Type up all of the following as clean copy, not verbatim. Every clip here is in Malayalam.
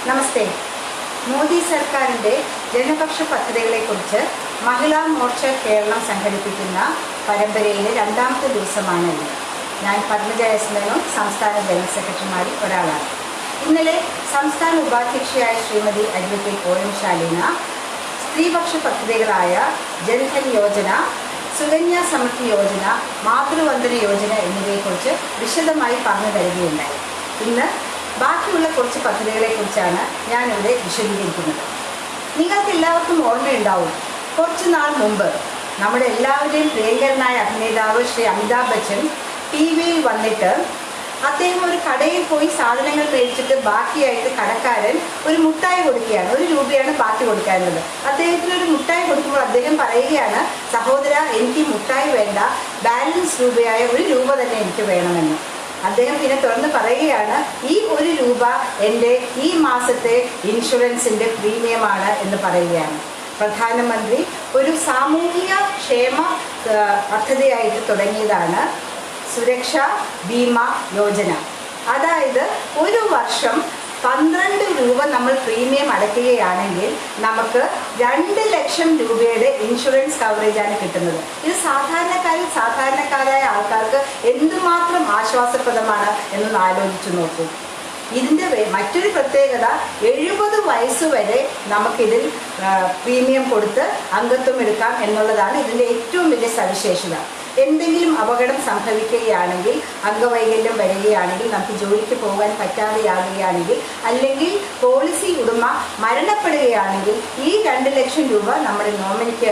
നമസ്തേ. മോദി സർക്കാരിൻ്റെ ജനപക്ഷ പദ്ധതികളെക്കുറിച്ച് മഹിളാ മോർച്ച കേരളം സംഘടിപ്പിക്കുന്ന പരമ്പരയിലെ രണ്ടാമത്തെ ദിവസമാണ് ഇന്ന്. ഞാൻ പത്മജ എസ് മേനോൻ, സംസ്ഥാന ജനറൽ സെക്രട്ടറിമാരിൽ ഒരാളാണ്. ഇന്നലെ സംസ്ഥാന ഉപാധ്യക്ഷയായ Shrimati advocate O M Shalina സ്ത്രീപക്ഷ പദ്ധതികളായ ജൻധൻ യോജന, സുകന്യ സമൃദ്ധി യോജന, മാതൃവന്ദന യോജന എന്നിവയെക്കുറിച്ച് വിശദമായി പറഞ്ഞു തരികയുണ്ടായി. ഇന്ന് ബാക്കിയുള്ള കുറച്ച് പദ്ധതികളെക്കുറിച്ചാണ് ഞാനിവിടെ വിശദീകരിക്കുന്നത്. നിങ്ങൾക്ക് എല്ലാവർക്കും ഓർമ്മയുണ്ടാവും, കുറച്ച് നാൾ മുമ്പ് നമ്മുടെ എല്ലാവരുടെയും പ്രിയങ്കരനായ അഭിനേതാവ് ശ്രീ അമിതാഭ് ബച്ചൻ ടി വിയിൽ വന്നിട്ട് അദ്ദേഹം ഒരു കടയിൽ പോയി സാധനങ്ങൾ മേടിച്ചിട്ട് ബാക്കിയായിട്ട് കടക്കാരൻ ഒരു മുട്ടായി കൊടുക്കുകയാണ്. 1 രൂപയാണ് ബാക്കി കൊടുക്കാനുള്ളത്. അദ്ദേഹത്തിന് ഒരു മുട്ടായി കൊടുക്കുമ്പോൾ അദ്ദേഹം പറയുകയാണ്, സഹോദര, എനിക്ക് മുട്ടായി വേണ്ട, ബാലൻസ് രൂപയായ 1 രൂപ തന്നെ എനിക്ക് വേണമെന്ന്. അദ്ദേഹം പിന്നെ തുറന്ന് പറയുകയാണ്, ഈ 1 രൂപ എൻ്റെ ഈ മാസത്തെ ഇൻഷുറൻസിൻ്റെ പ്രീമിയമാണ് എന്ന് പറയുകയാണ്. പ്രധാനമന്ത്രി ഒരു സാമൂഹിക ക്ഷേമ പദ്ധതിയായിട്ട് തുടങ്ങിയതാണ് സുരക്ഷാ ബീമാ യോജന. അതായത് ഒരു വർഷം 12 രൂപ നമ്മൾ പ്രീമിയം അടയ്ക്കുകയാണെങ്കിൽ നമുക്ക് 2 ലക്ഷം രൂപയുടെ ഇൻഷുറൻസ് കവറേജാണ് കിട്ടുന്നത്. ഇത് സാധാരണക്കാരായ ആൾക്കാർക്ക് എന്തുമാത്രം ആശ്വാസപ്രദമാണ് എന്നൊന്ന് ആലോചിച്ചു നോക്കൂ. ഇതിൻ്റെ മറ്റൊരു പ്രത്യേകത, 70 വയസ്സ് വരെ നമുക്കിതിൽ പ്രീമിയം കൊടുത്ത് അംഗത്വം എടുക്കാം എന്നുള്ളതാണ് ഇതിൻ്റെ ഏറ്റവും വലിയ സവിശേഷത. എന്തെങ്കിലും അപകടം സംഭവിക്കുകയാണെങ്കിൽ, അംഗവൈകല്യം വരികയാണെങ്കിൽ, നമുക്ക് ജോലിക്ക് പോകാൻ പറ്റാതെയാകുകയാണെങ്കിൽ, അല്ലെങ്കിൽ പോളിസി ഉടമ മരണപ്പെടുകയാണെങ്കിൽ ഈ 2 ലക്ഷം രൂപ നമ്മുടെ നോമിനിക്ക്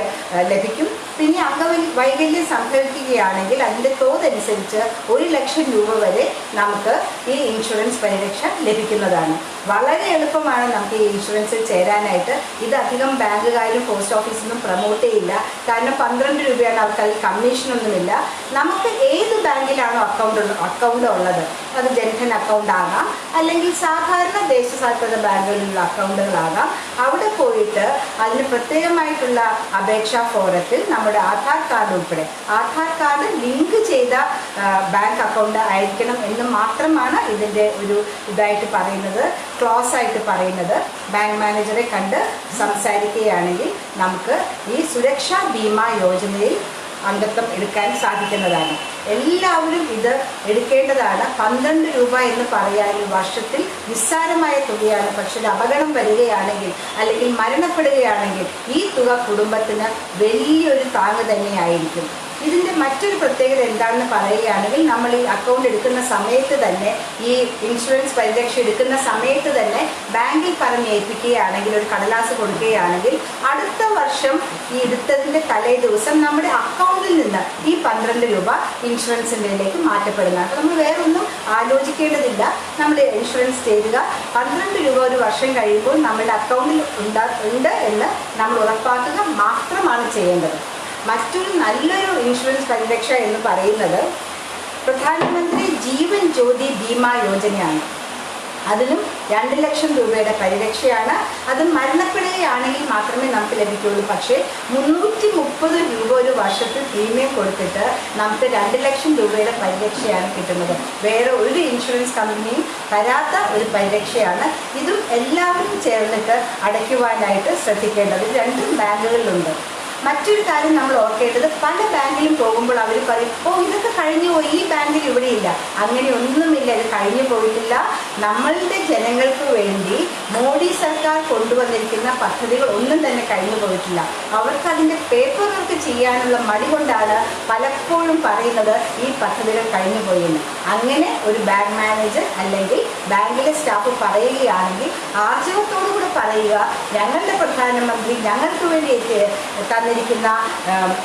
ലഭിക്കും. പിന്നെ അംഗവൈകല്യം സംഭവിക്കുകയാണെങ്കിൽ അതിൻ്റെ തോതനുസരിച്ച് 1 ലക്ഷം രൂപ വരെ നമുക്ക് ഈ ഇൻഷുറൻസ് പരിരക്ഷ ലഭിക്കുന്നതാണ്. വളരെ എളുപ്പമാണ് നമുക്ക് ഈ ഇൻഷുറൻസിൽ ചേരാനായിട്ട്. ഇത് അധികം ബാങ്കുകാരും പോസ്റ്റ് ഓഫീസിലും പ്രൊമോട്ട് ചെയ്യില്ല. കാരണം 12 രൂപയാണ്, അവർക്ക് അതിൽ കമ്മീഷനൊന്നുമില്ല. നമുക്ക് ഏത് ബാങ്കിലാണോ അക്കൗണ്ട് ഉള്ളത്, അത് ജൻധൻ അക്കൗണ്ട് ആകാം, അല്ലെങ്കിൽ സാധാരണ ദേശസാൽകൃത ബാങ്കുകളിലുള്ള അക്കൗണ്ടുകളാകാം, അവിടെ പോയിട്ട് അതിന് പ്രത്യേകമായിട്ടുള്ള അപേക്ഷാ ഫോറത്തിൽ നമ്മുടെ ആധാർ കാർഡ് ഉൾപ്പെടെ, ആധാർ കാർഡ് ലിങ്ക് ചെയ്ത ബാങ്ക് അക്കൗണ്ട് ആയിരിക്കണം എന്ന് മാത്രമാണ് ഇതിൻ്റെ ഒരു ഇതായിട്ട് പറയുന്നത്, ക്ലോസ് ആയിട്ട് പറയുന്നത്. ബാങ്ക് മാനേജറെ കണ്ട് സംസാരിക്കുകയാണെങ്കിൽ നമുക്ക് ഈ സുരക്ഷാ ബീമാ യോജനയിൽ അംഗത്വം എടുക്കാൻ സാധിക്കുന്നതാണ്. എല്ലാവരും ഇത് എടുക്കേണ്ടതാണ്. 12 രൂപ എന്ന് പറയുകയാണെങ്കിൽ വർഷത്തിൽ നിസ്സാരമായ തുകയാണ്. പക്ഷെ ഒരു അപകടം വരികയാണെങ്കിൽ അല്ലെങ്കിൽ മരണപ്പെടുകയാണെങ്കിൽ ഈ തുക കുടുംബത്തിന് വലിയൊരു താങ്ങ് തന്നെയായിരിക്കും. ഇതിൻ്റെ മറ്റൊരു പ്രത്യേകത എന്താണെന്ന് പറയുകയാണെങ്കിൽ, നമ്മൾ ഈ അക്കൗണ്ട് എടുക്കുന്ന സമയത്ത് തന്നെ, ഈ ഇൻഷുറൻസ് പരിരക്ഷ എടുക്കുന്ന സമയത്ത് തന്നെ ബാങ്കിൽ പറഞ്ഞേൽപ്പിക്കുകയാണെങ്കിൽ, ഒരു കടലാസ് കൊടുക്കുകയാണെങ്കിൽ, അടുത്ത വർഷം ഈ എടുത്തതിൻ്റെ തലേ ദിവസം നമ്മുടെ അക്കൗണ്ടിൽ നിന്ന് ഈ 12 രൂപ ഇൻഷുറൻസിൻ്റെയിലേക്ക് മാറ്റപ്പെടുന്നതാണ്. അപ്പോൾ നമ്മൾ വേറൊന്നും ആലോചിക്കേണ്ടതില്ല. നമ്മൾ ഇൻഷുറൻസ് ചെയ്യുക, 12 രൂപ ഒരു വർഷം കഴിയുമ്പോൾ നമ്മുടെ അക്കൗണ്ടിൽ ഉണ്ട് എന്ന് നമ്മൾ ഉറപ്പാക്കുക മാത്രമാണ് ചെയ്യേണ്ടത്. മറ്റൊരു നല്ലൊരു ഇൻഷുറൻസ് പരിരക്ഷ എന്ന് പറയുന്നത് പ്രധാനമന്ത്രി ജീവൻ ജ്യോതി ബീമാ യോജനയാണ്. അതിലും 2 ലക്ഷം രൂപയുടെ പരിരക്ഷയാണ്. അത് മരണപ്പെടുകയാണെങ്കിൽ മാത്രമേ നമുക്ക് ലഭിക്കുകയുള്ളൂ. പക്ഷേ 330 രൂപ ഒരു വർഷത്തിൽ പ്രീമിയം കൊടുത്തിട്ട് നമുക്ക് 2 ലക്ഷം രൂപയുടെ പരിരക്ഷയാണ് കിട്ടുന്നത്. വേറെ ഒരു ഇൻഷുറൻസ് കമ്പനിയും തരാത്ത ഒരു പരിരക്ഷയാണ്. ഇതും എല്ലാവരും ചേർന്നിട്ട് അടയ്ക്കുവാനായിട്ട് ശ്രദ്ധിക്കേണ്ടത്. 2 ബാങ്കുകളിലുണ്ട്. മറ്റൊരു കാര്യം നമ്മൾ ഓർക്കേണ്ടത്, പല ബാങ്കിലും പോകുമ്പോൾ അവർ പറയും, ഇതൊക്കെ കഴിഞ്ഞു പോയി, ഈ ബാങ്കിൽ ഇവിടെയില്ല. അങ്ങനെ ഒന്നുമില്ല, ഇത് കഴിഞ്ഞു പോയിട്ടില്ല. നമ്മളുടെ ജനങ്ങൾക്ക് വേണ്ടി മോഡി സർക്കാർ കൊണ്ടുവന്നിരിക്കുന്ന പദ്ധതികൾ ഒന്നും തന്നെ കഴിഞ്ഞു പോയിട്ടില്ല. അവർക്ക് അതിൻ്റെ പേപ്പർ വർക്ക് ചെയ്യാനുള്ള മടി കൊണ്ടാണ് പലപ്പോഴും പറയുന്നത് ഈ പദ്ധതികൾ കഴിഞ്ഞു പോയെന്ന്. അങ്ങനെ ഒരു ബാങ്ക് മാനേജർ അല്ലെങ്കിൽ ബാങ്കിലെ സ്റ്റാഫ് പറയുകയാണെങ്കിൽ ആർജവത്തോടുകൂടെ പറയുക, ഞങ്ങളുടെ പ്രധാനമന്ത്രി ഞങ്ങൾക്ക് വേണ്ടി തന്നിരിക്കുന്ന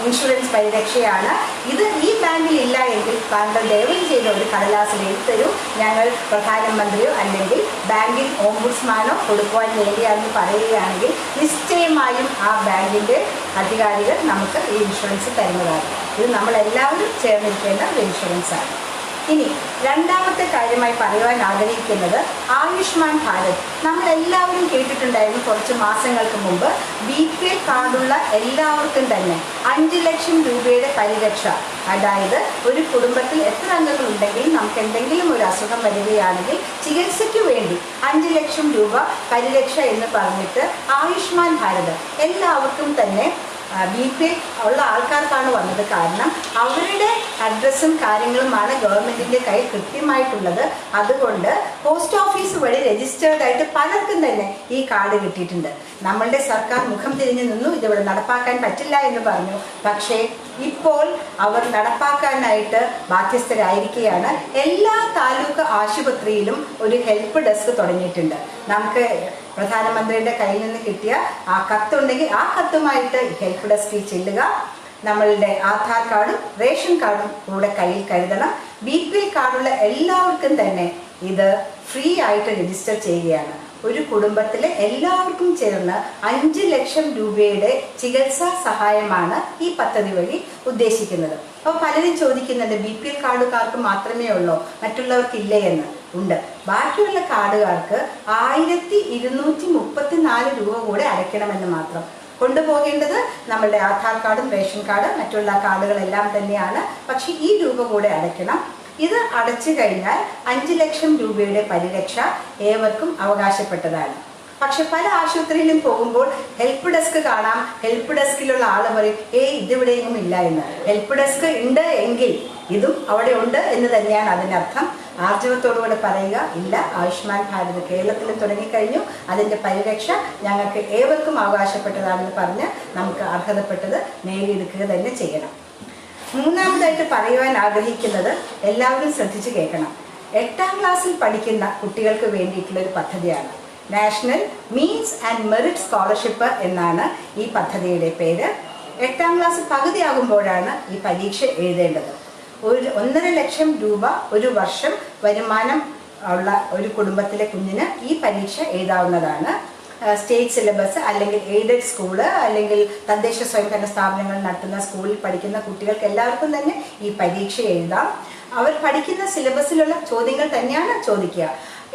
ഇൻഷുറൻസ് പരിരക്ഷയാണ് ഇത്. ഈ ബാങ്കിൽ ഇല്ല എങ്കിൽ താങ്കൾ ദയവ് ചെയ്ത് ഒരു കടലാസിൽ എഴുതരൂ, ഞങ്ങൾ പ്രധാനമന്ത്രിയോ അല്ലെങ്കിൽ ബാങ്കിൽ ഓംബുഡ്സ്മാനോ കൊടുക്കുവാൻ വേണ്ടിയാണെന്ന് പറയുകയാണെങ്കിൽ നിശ്ചയമായും ആ ബാങ്കിൻ്റെ അധികാരികൾ നമുക്ക് ഈ ഇൻഷുറൻസ് തരുന്നതാണ്. ഇത് നമ്മളെല്ലാവരും ചേർന്നിരിക്കേണ്ട ഒരു ഇൻഷുറൻസാണ്. ഇനി രണ്ടാമത്തെ കാര്യമായി പറയുവാൻ ആഗ്രഹിക്കുന്നത് ആയുഷ്മാൻ ഭാരത്. നമ്മളെല്ലാവരും കേട്ടിട്ടുണ്ടായിരുന്നു കുറച്ച് മാസങ്ങൾക്ക് മുമ്പ് BPL കാർഡുള്ള എല്ലാവർക്കും തന്നെ 5 ലക്ഷം രൂപയുടെ പരിരക്ഷ. അതായത് ഒരു കുടുംബത്തിൽ എത്ര അംഗങ്ങൾ ഉണ്ടെങ്കിലും നമുക്ക് എന്തെങ്കിലും ഒരു അസുഖം വരികയാണെങ്കിൽ ചികിത്സയ്ക്ക് വേണ്ടി 5 ലക്ഷം രൂപ പരിരക്ഷ എന്ന് പറഞ്ഞിട്ട് ആയുഷ്മാൻ ഭാരത് എല്ലാവർക്കും തന്നെ BPL ഉള്ള ആൾക്കാർക്കാണ് വന്നത്. കാരണം അവരുടെ അഡ്രസ്സും കാര്യങ്ങളുമാണ് ഗവൺമെൻറ്റിൻ്റെ കയ്യിൽ കൃത്യമായിട്ടുള്ളത്. അതുകൊണ്ട് പോസ്റ്റ് ഓഫീസ് വഴി രജിസ്റ്റേർഡ് ആയിട്ട് പലർക്കും തന്നെ ഈ കാർഡ് കിട്ടിയിട്ടുണ്ട്. നമ്മളുടെ സർക്കാർ മുഖം തിരിഞ്ഞു നിന്നു, ഇതിവിടെ നടപ്പാക്കാൻ പറ്റില്ല എന്ന് പറഞ്ഞു. പക്ഷേ ഇപ്പോൾ അവർ നടപ്പാക്കാനായിട്ട് ബാധ്യസ്ഥരായിരിക്കുകയാണ്. എല്ലാ താലൂക്ക് ആശുപത്രിയിലും ഒരു ഹെൽപ്പ് ഡെസ്ക് തുടങ്ങിയിട്ടുണ്ട്. നമുക്ക് പ്രധാനമന്ത്രിയുടെ കയ്യിൽ നിന്ന് കിട്ടിയ ആ കത്തുണ്ടെങ്കിൽ ആ കത്തുമായിട്ട് ഹെൽപ്പ് ഡെസ്കിൽ ചെല്ലുക. നമ്മളുടെ ആധാർ കാർഡും റേഷൻ കാർഡും കൂടെ കയ്യിൽ കരുതണം. BPL കാർഡുള്ള എല്ലാവർക്കും തന്നെ ഇത് ഫ്രീ ആയിട്ട് രജിസ്റ്റർ ചെയ്യുകയാണ്. ഒരു കുടുംബത്തിലെ എല്ലാവർക്കും ചേർന്ന് 5 ലക്ഷം രൂപയുടെ ചികിത്സാ സഹായമാണ് ഈ പദ്ധതി വഴി ഉദ്ദേശിക്കുന്നത്. അപ്പോൾ പലരും ചോദിക്കുന്നുണ്ട് BPL കാർഡുകാർക്ക് മാത്രമേ ഉള്ളൂ, മറ്റുള്ളവർക്കില്ലേ എന്ന്. ഉണ്ട്. ബാക്കിയുള്ള കാർഡുകാർക്ക് 1234 രൂപ കൂടെ അടയ്ക്കണമെന്ന് മാത്രം. കൊണ്ടുപോകേണ്ടത് നമ്മളുടെ ആധാർ കാർഡും റേഷൻ കാർഡ് മറ്റുള്ള കാർഡുകളെല്ലാം തന്നെയാണ്. പക്ഷേ ഈ രൂപ കൂടെ അടയ്ക്കണം. ഇത് അടച്ചു കഴിഞ്ഞാൽ 5 ലക്ഷം രൂപയുടെ പരിരക്ഷ ഏവർക്കും അവകാശപ്പെട്ടതാണ്. പക്ഷെ പല ആശുപത്രിയിലും പോകുമ്പോൾ ഹെൽപ്പ് ഡെസ്ക് കാണാം. ഹെൽപ്പ് ഡെസ്കിലുള്ള ആൾ പറയും ഇതിവിടെയൊന്നും ഇല്ല എന്ന്. ഹെൽപ്പ് ഡെസ്ക് ഉണ്ട് എങ്കിൽ ഇതും അവിടെ ഉണ്ട് എന്ന് തന്നെയാണ് അതിനർത്ഥം. ആർജവത്തോടുകൂടെ പറയുക, ഇല്ല, ആയുഷ്മാൻ ഭാരത് കേരളത്തിലും തുടങ്ങിക്കഴിഞ്ഞു. അതിൻ്റെ പരിരക്ഷ ഞങ്ങൾക്ക് ഏവർക്കും അവകാശപ്പെട്ടതാണെന്ന് പറഞ്ഞ് നമുക്ക് അർഹതപ്പെട്ടത് നേടിയെടുക്കുക തന്നെ ചെയ്യണം. മൂന്നാമതായിട്ട് പറയുവാൻ ആഗ്രഹിക്കുന്നത് എല്ലാവരും ശ്രദ്ധിച്ച് കേൾക്കണം. 8ാം ക്ലാസ്സിൽ പഠിക്കുന്ന കുട്ടികൾക്ക് വേണ്ടിയിട്ടുള്ളൊരു പദ്ധതിയാണ്. National means and merit scholarship എന്നാണ് ഈ പദ്ധതിയുടെ പേര്. 8ാം ക്ലാസ് പകുതിയാകുമ്പോഴാണ് ഈ പരീക്ഷ എഴുതേണ്ടത്. 1.5 ലക്ഷം രൂപ ഒരു വർഷം വരുമാനം ഉള്ള ഒരു കുടുംബത്തിലെ കുഞ്ഞിന് ഈ പരീക്ഷ എഴുതാവുന്നതാണ്. സ്റ്റേറ്റ് സിലബസ് അല്ലെങ്കിൽ എയ്ഡഡ് സ്കൂള് അല്ലെങ്കിൽ തദ്ദേശ സ്വയംഭരണ സ്ഥാപനങ്ങൾ നടത്തുന്ന സ്കൂളിൽ പഠിക്കുന്ന കുട്ടികൾക്ക് എല്ലാവർക്കും തന്നെ ഈ പരീക്ഷ എഴുതാം. അവർ പഠിക്കുന്ന സിലബസിലുള്ള ചോദ്യങ്ങൾ തന്നെയാണ് ചോദിക്കുക.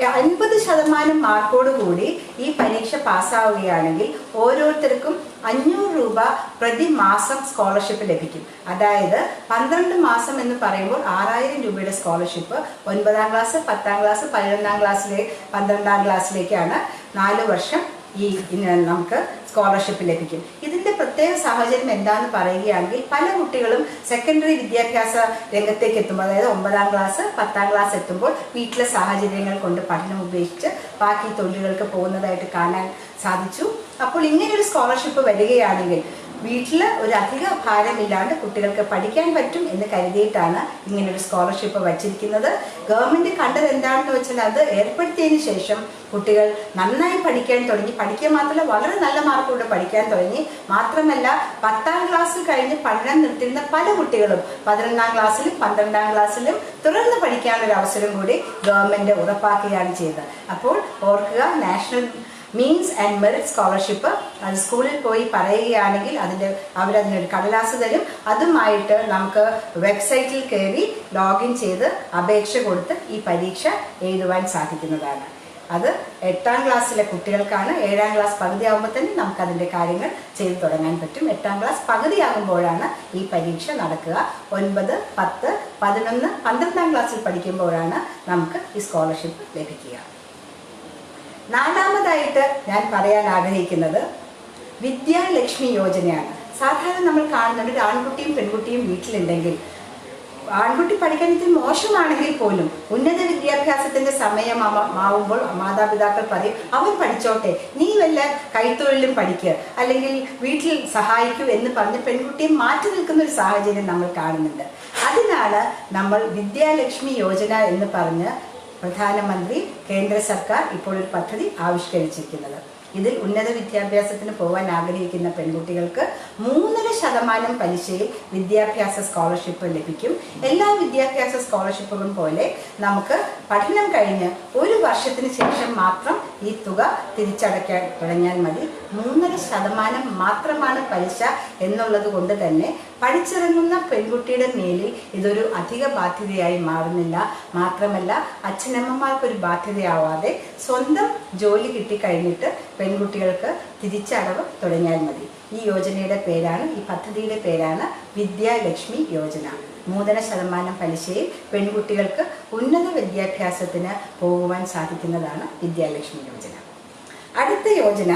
50% മാർക്കോടുകൂടി ഈ പരീക്ഷ പാസ്സാവുകയാണെങ്കിൽ ഓരോരുത്തർക്കും 500 രൂപ പ്രതിമാസം സ്കോളർഷിപ്പ് ലഭിക്കും. അതായത് 12 മാസം എന്ന് പറയുമ്പോൾ 6000 രൂപയുടെ സ്കോളർഷിപ്പ് 9ാം ക്ലാസ്, 10ാം ക്ലാസ്, 11ാം ക്ലാസ്സിലെ 12ാം ക്ലാസ്സിലേക്കാണ് 4 വർഷം നമുക്ക് സ്കോളർഷിപ്പ് ലഭിക്കും. ഇതിൻ്റെ പ്രത്യേക സാഹചര്യം എന്താണെന്ന് പറയുകയാണെങ്കിൽ പല കുട്ടികളും സെക്കൻഡറി വിദ്യാഭ്യാസ രംഗത്തേക്ക് എത്തുമ്പോൾ, അതായത് 9ാം ക്ലാസ്, 10ാം ക്ലാസ് എത്തുമ്പോൾ വീട്ടിലെ സാഹചര്യങ്ങൾ കൊണ്ട് പഠനം ഉപേക്ഷിച്ച് ബാക്കി തൊഴിലുകൾക്ക് പോകുന്നതായിട്ട് കാണാൻ സാധിച്ചു. അപ്പോൾ ഇങ്ങനൊരു സ്കോളർഷിപ്പ് വരികയാണെങ്കിൽ വീട്ടിൽ ഒരു അധിക ഭാരമില്ലാണ്ട് കുട്ടികൾക്ക് പഠിക്കാൻ പറ്റും എന്ന് കരുതിയിട്ടാണ് ഇങ്ങനൊരു സ്കോളർഷിപ്പ് വച്ചിരിക്കുന്നത്. ഗവൺമെൻറ് കണ്ടത് എന്താണെന്ന് വെച്ചാൽ അത് ഏർപ്പെടുത്തിയതിന് ശേഷം കുട്ടികൾ നന്നായി പഠിക്കാൻ തുടങ്ങി. പഠിക്കുക മാത്രമല്ല, വളരെ നല്ല മാർക്കോടെ പഠിക്കാൻ തുടങ്ങി. മാത്രമല്ല 10ാം ക്ലാസ്സിൽ കഴിഞ്ഞ് പഠനം നിർത്തിയിരുന്ന പല കുട്ടികളും 11ാം ക്ലാസ്സിലും 12ാം ക്ലാസ്സിലും തുടർന്ന് പഠിക്കാനൊരു അവസരം കൂടി ഗവൺമെൻറ് ഉറപ്പാക്കുകയാണ് ചെയ്തത്. അപ്പോൾ ഓർക്കുക, national means and merit scholarship അത് സ്കൂളിൽ പോയി പറയുകയാണെങ്കിൽ അവരതിനൊരു കടലാസ് തരും. അതുമായിട്ട് നമുക്ക് വെബ്സൈറ്റിൽ കയറി ലോഗിൻ ചെയ്ത് അപേക്ഷ കൊടുത്ത് ഈ പരീക്ഷ എഴുതുവാൻ സാധിക്കുന്നതാണ്. അത് 8ാം ക്ലാസ്സിലെ കുട്ടികൾക്കാണ്. 7ാം ക്ലാസ് പകുതിയാകുമ്പോൾ തന്നെ നമുക്കതിൻ്റെ കാര്യങ്ങൾ ചെയ്തു തുടങ്ങാൻ പറ്റും. 8ാം ക്ലാസ് പകുതിയാകുമ്പോഴാണ് ഈ പരീക്ഷ നടക്കുക. 9, 10, 11, 12ാം ക്ലാസ്സിൽ പഠിക്കുമ്പോഴാണ് നമുക്ക് ഈ സ്കോളർഷിപ്പ് ലഭിക്കുക. നാലാമതായിട്ട് ഞാൻ പറയാൻ ആഗ്രഹിക്കുന്നത് വിദ്യാലക്ഷ്മി യോജനയാണ്. സാധാരണ നമ്മൾ കാണുന്നുണ്ട് ഒരു ആൺകുട്ടിയും പെൺകുട്ടിയും വീട്ടിലുണ്ടെങ്കിൽ ആൺകുട്ടി പഠിക്കാൻ ഇത്തിരി മോശമാണെങ്കിൽ പോലും ഉന്നത വിദ്യാഭ്യാസത്തിൻ്റെ സമയമാവുമ്പോൾ മാതാപിതാക്കൾ പറയും അവൻ പഠിച്ചോട്ടെ, നീ വല്ല കൈത്തൊഴിലും പഠിക്കുക അല്ലെങ്കിൽ വീട്ടിൽ സഹായിക്കൂ എന്ന് പറഞ്ഞ് പെൺകുട്ടിയെ മാറ്റി നിൽക്കുന്ന ഒരു സാഹചര്യം നമ്മൾ കാണുന്നുണ്ട്. അതിനാണ് നമ്മൾ വിദ്യാലക്ഷ്മി യോജന എന്ന് പറഞ്ഞ് പ്രധാനമന്ത്രി കേന്ദ്ര സർക്കാർ ഇപ്പോൾ ഒരു പദ്ധതി ആവിഷ്കരിച്ചിരിക്കുന്നത്. ഇതിൽ ഉന്നത വിദ്യാഭ്യാസത്തിന് പോകാൻ ആഗ്രഹിക്കുന്ന പെൺകുട്ടികൾക്ക് 3.5% പലിശയിൽ വിദ്യാഭ്യാസ സ്കോളർഷിപ്പ് ലഭിക്കും. എല്ലാ വിദ്യാഭ്യാസ സ്കോളർഷിപ്പുകളും പോലെ നമുക്ക് പഠനം കഴിഞ്ഞ് 1 വർഷത്തിന് ശേഷം മാത്രം ഈ തുക തിരിച്ചടയ്ക്കാൻ തുടങ്ങിയാൽ മതി. 3.5% മാത്രമാണ് പലിശ എന്നുള്ളത് കൊണ്ട് തന്നെ പഠിച്ചിറങ്ങുന്ന പെൺകുട്ടിയുടെ മേലിൽ ഇതൊരു അധിക ബാധ്യതയായി മാറുന്നില്ല. മാത്രമല്ല അച്ഛനമ്മമാർക്കൊരു ബാധ്യതയാവാതെ സ്വന്തം ജോലി കിട്ടിക്കഴിഞ്ഞിട്ട് പെൺകുട്ടികൾക്ക് തിരിച്ചടവ് തുടങ്ങിയാൽ മതി. ഈ യോജനയുടെ പേരാണ്, ഈ പദ്ധതിയുടെ പേരാണ് വിദ്യാലക്ഷ്മി യോജന. 3% പലിശയിൽ പെൺകുട്ടികൾക്ക് ഉന്നത വിദ്യാഭ്യാസത്തിന് പോകുവാൻ സാധിക്കുന്നതാണ് വിദ്യാലക്ഷ്മി യോജന. അടുത്ത യോജന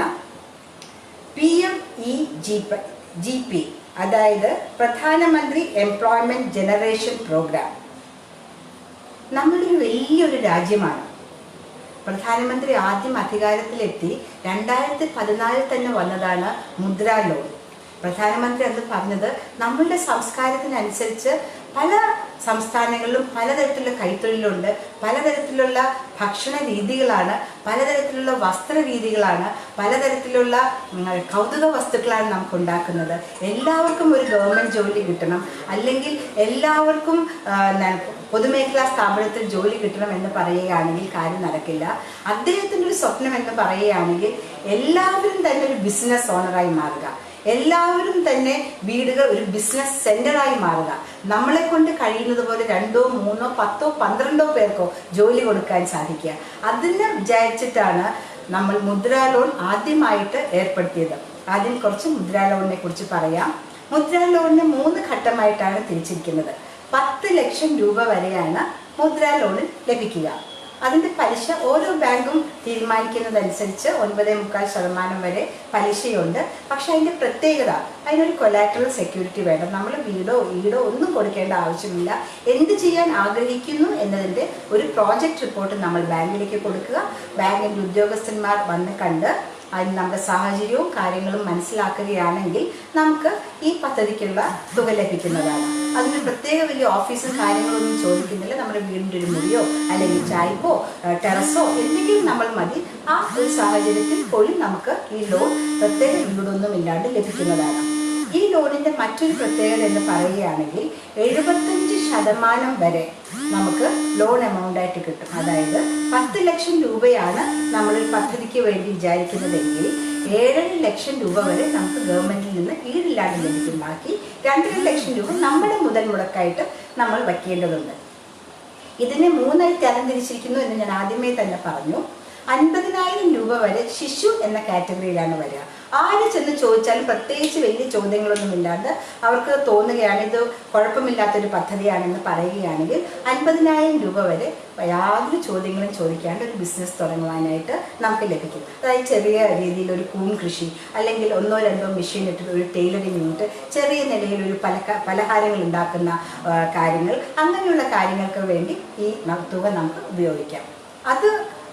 PMEGP, അതായത് പ്രധാനമന്ത്രി എംപ്ലോയ്മെന്റ് ജനറേഷൻ പ്രോഗ്രാം. നമ്മളൊരു വലിയൊരു രാജ്യമാണ്. പ്രധാനമന്ത്രി ആദ്യം അധികാരത്തിലെത്തി 2014 തന്നെ വന്നതാണ് മുദ്രാ ലോൺ. പ്രധാനമന്ത്രി അന്ന് പറഞ്ഞത് നമ്മളുടെ സംസ്കാരത്തിനനുസരിച്ച് പല സംസ്ഥാനങ്ങളിലും പലതരത്തിലുള്ള കൈത്തൊഴിലുണ്ട്, പലതരത്തിലുള്ള ഭക്ഷണ രീതികളാണ്, പലതരത്തിലുള്ള വസ്ത്ര രീതികളാണ്, പലതരത്തിലുള്ള കൗതുക വസ്തുക്കളാണ് നമുക്ക് ഉണ്ടാക്കുന്നത്. എല്ലാവർക്കും ഒരു ഗവൺമെൻറ് ജോലി കിട്ടണം, അല്ലെങ്കിൽ എല്ലാവർക്കും പൊതുമേഖലാ സ്ഥാപനത്തിൽ ജോലി കിട്ടണം എന്ന് പറയുകയാണെങ്കിൽ കാര്യം നടക്കില്ല. അദ്ദേഹത്തിൻ്റെ ഒരു സ്വപ്നം എന്ന് പറയുകയാണെങ്കിൽ എല്ലാവരും തന്നെ ഒരു ബിസിനസ് ഓണറായി മാറുക, എല്ലാവരും തന്നെ വീടുകൾ ഒരു ബിസിനസ് സെന്ററായി മാറുക. നമ്മളെ കൊണ്ട് കഴിയുന്നത് പോലെ 2, 3, 10, 12 പേർക്കോ ജോലി കൊടുക്കാൻ സാധിക്കുക. അതിനെ വിചാരിച്ചിട്ടാണ് നമ്മൾ മുദ്രാ ലോൺ ആദ്യമായിട്ട് ഏർപ്പെടുത്തിയത്. ആദ്യം കുറച്ച് മുദ്രാ ലോണിനെ കുറിച്ച് പറയാം. മുദ്രാ ലോണിന് 3 ഘട്ടമായിട്ടാണ് തിരിച്ചിരിക്കുന്നത്. 10 ലക്ഷം രൂപ വരെയാണ് മുദ്രാ ലോണിൽ ലഭിക്കുക. അതിൻ്റെ പലിശ ഓരോ ബാങ്കും തീരുമാനിക്കുന്നതനുസരിച്ച് 9.25% വരെ പലിശയുണ്ട്. പക്ഷെ അതിൻ്റെ പ്രത്യേകത, അതിനൊരു കൊലാറ്ററൽ സെക്യൂരിറ്റി വേണം. നമ്മൾ വീടോ ഈടോ ഒന്നും കൊടുക്കേണ്ട ആവശ്യമില്ല. എന്ത് ചെയ്യാൻ ആഗ്രഹിക്കുന്നു എന്നതിൻ്റെ ഒരു പ്രോജക്റ്റ് റിപ്പോർട്ട് നമ്മൾ ബാങ്കിലേക്ക് കൊടുക്കുക. ബാങ്കിൻ്റെ ഉദ്യോഗസ്ഥന്മാർ വന്ന് കണ്ട് അതിന് നമ്മുടെ സാഹചര്യവും കാര്യങ്ങളും മനസ്സിലാക്കുകയാണെങ്കിൽ നമുക്ക് ഈ പദ്ധതിക്കുള്ള തുക ലഭിക്കുന്നതാണ്. അതിന് പ്രത്യേക വലിയ ഓഫീസും കാര്യങ്ങളൊന്നും ചോദിക്കുന്നില്ല. നമ്മുടെ വീടിൻ്റെ ഒരു മുറിയോ അല്ലെങ്കിൽ ചായ്പോ ടെറസോ എന്തെങ്കിലും നമ്മൾ മതി. ആ ഒരു സാഹചര്യത്തിൽ പോലും നമുക്ക് ഈ ലോൺ പ്രത്യേക വീടൊന്നും ഇല്ലാണ്ട് ലഭിക്കുന്നതാണ്. ഈ ലോണിൻ്റെ മറ്റൊരു പ്രത്യേകത എന്ന് പറയുകയാണെങ്കിൽ 75% വരെ നമുക്ക് ലോൺ എമൗണ്ട് ആയിട്ട് കിട്ടും. അതായത് 10 ലക്ഷം രൂപയാണ് നമ്മളൊരു പദ്ധതിക്ക് വേണ്ടി വിചാരിക്കുന്നതെങ്കിൽ 7.5 ലക്ഷം രൂപ വരെ നമുക്ക് ഗവൺമെന്റിൽ നിന്ന് ഈടില്ലാണ്ട് ലഭിക്കും. ബാക്കി 2.5 ലക്ഷം രൂപ നമ്മുടെ മുതൽ മുടക്കായിട്ട് നമ്മൾ വയ്ക്കേണ്ടതുണ്ട്. ഇതിനെ 3ആയി തരംതിരിച്ചിരിക്കുന്നു എന്ന് ഞാൻ ആദ്യമേ തന്നെ പറഞ്ഞു. 50,000 രൂപ വരെ ശിശു എന്ന കാറ്റഗറിയിലാണ് വരിക. ആര് ചെന്ന് ചോദിച്ചാലും പ്രത്യേകിച്ച് വലിയ ചോദ്യങ്ങളൊന്നും ഇല്ലാതെ അവർക്ക് തോന്നുകയാണ് ഇത് കുഴപ്പമില്ലാത്തൊരു പദ്ധതിയാണെന്ന് പറയുകയാണെങ്കിൽ 50,000 രൂപ വരെ യാതൊരു ചോദ്യങ്ങളും ചോദിക്കാണ്ട് ഒരു ബിസിനസ് തുടങ്ങുവാനായിട്ട് നമുക്ക് ലഭിക്കും. അതായത് ചെറിയ രീതിയിൽ ഒരു കൂൺ കൃഷി, അല്ലെങ്കിൽ 1-2 മെഷീൻ ഇട്ടിട്ട് ഒരു ടൈലറിംഗ് യൂണിറ്റ്, ചെറിയ നിലയിൽ ഒരു പലഹാരങ്ങൾ ഉണ്ടാക്കുന്ന കാര്യങ്ങൾ, അങ്ങനെയുള്ള കാര്യങ്ങൾക്ക് വേണ്ടി ഈ തുക നമുക്ക് ഉപയോഗിക്കാം. അത്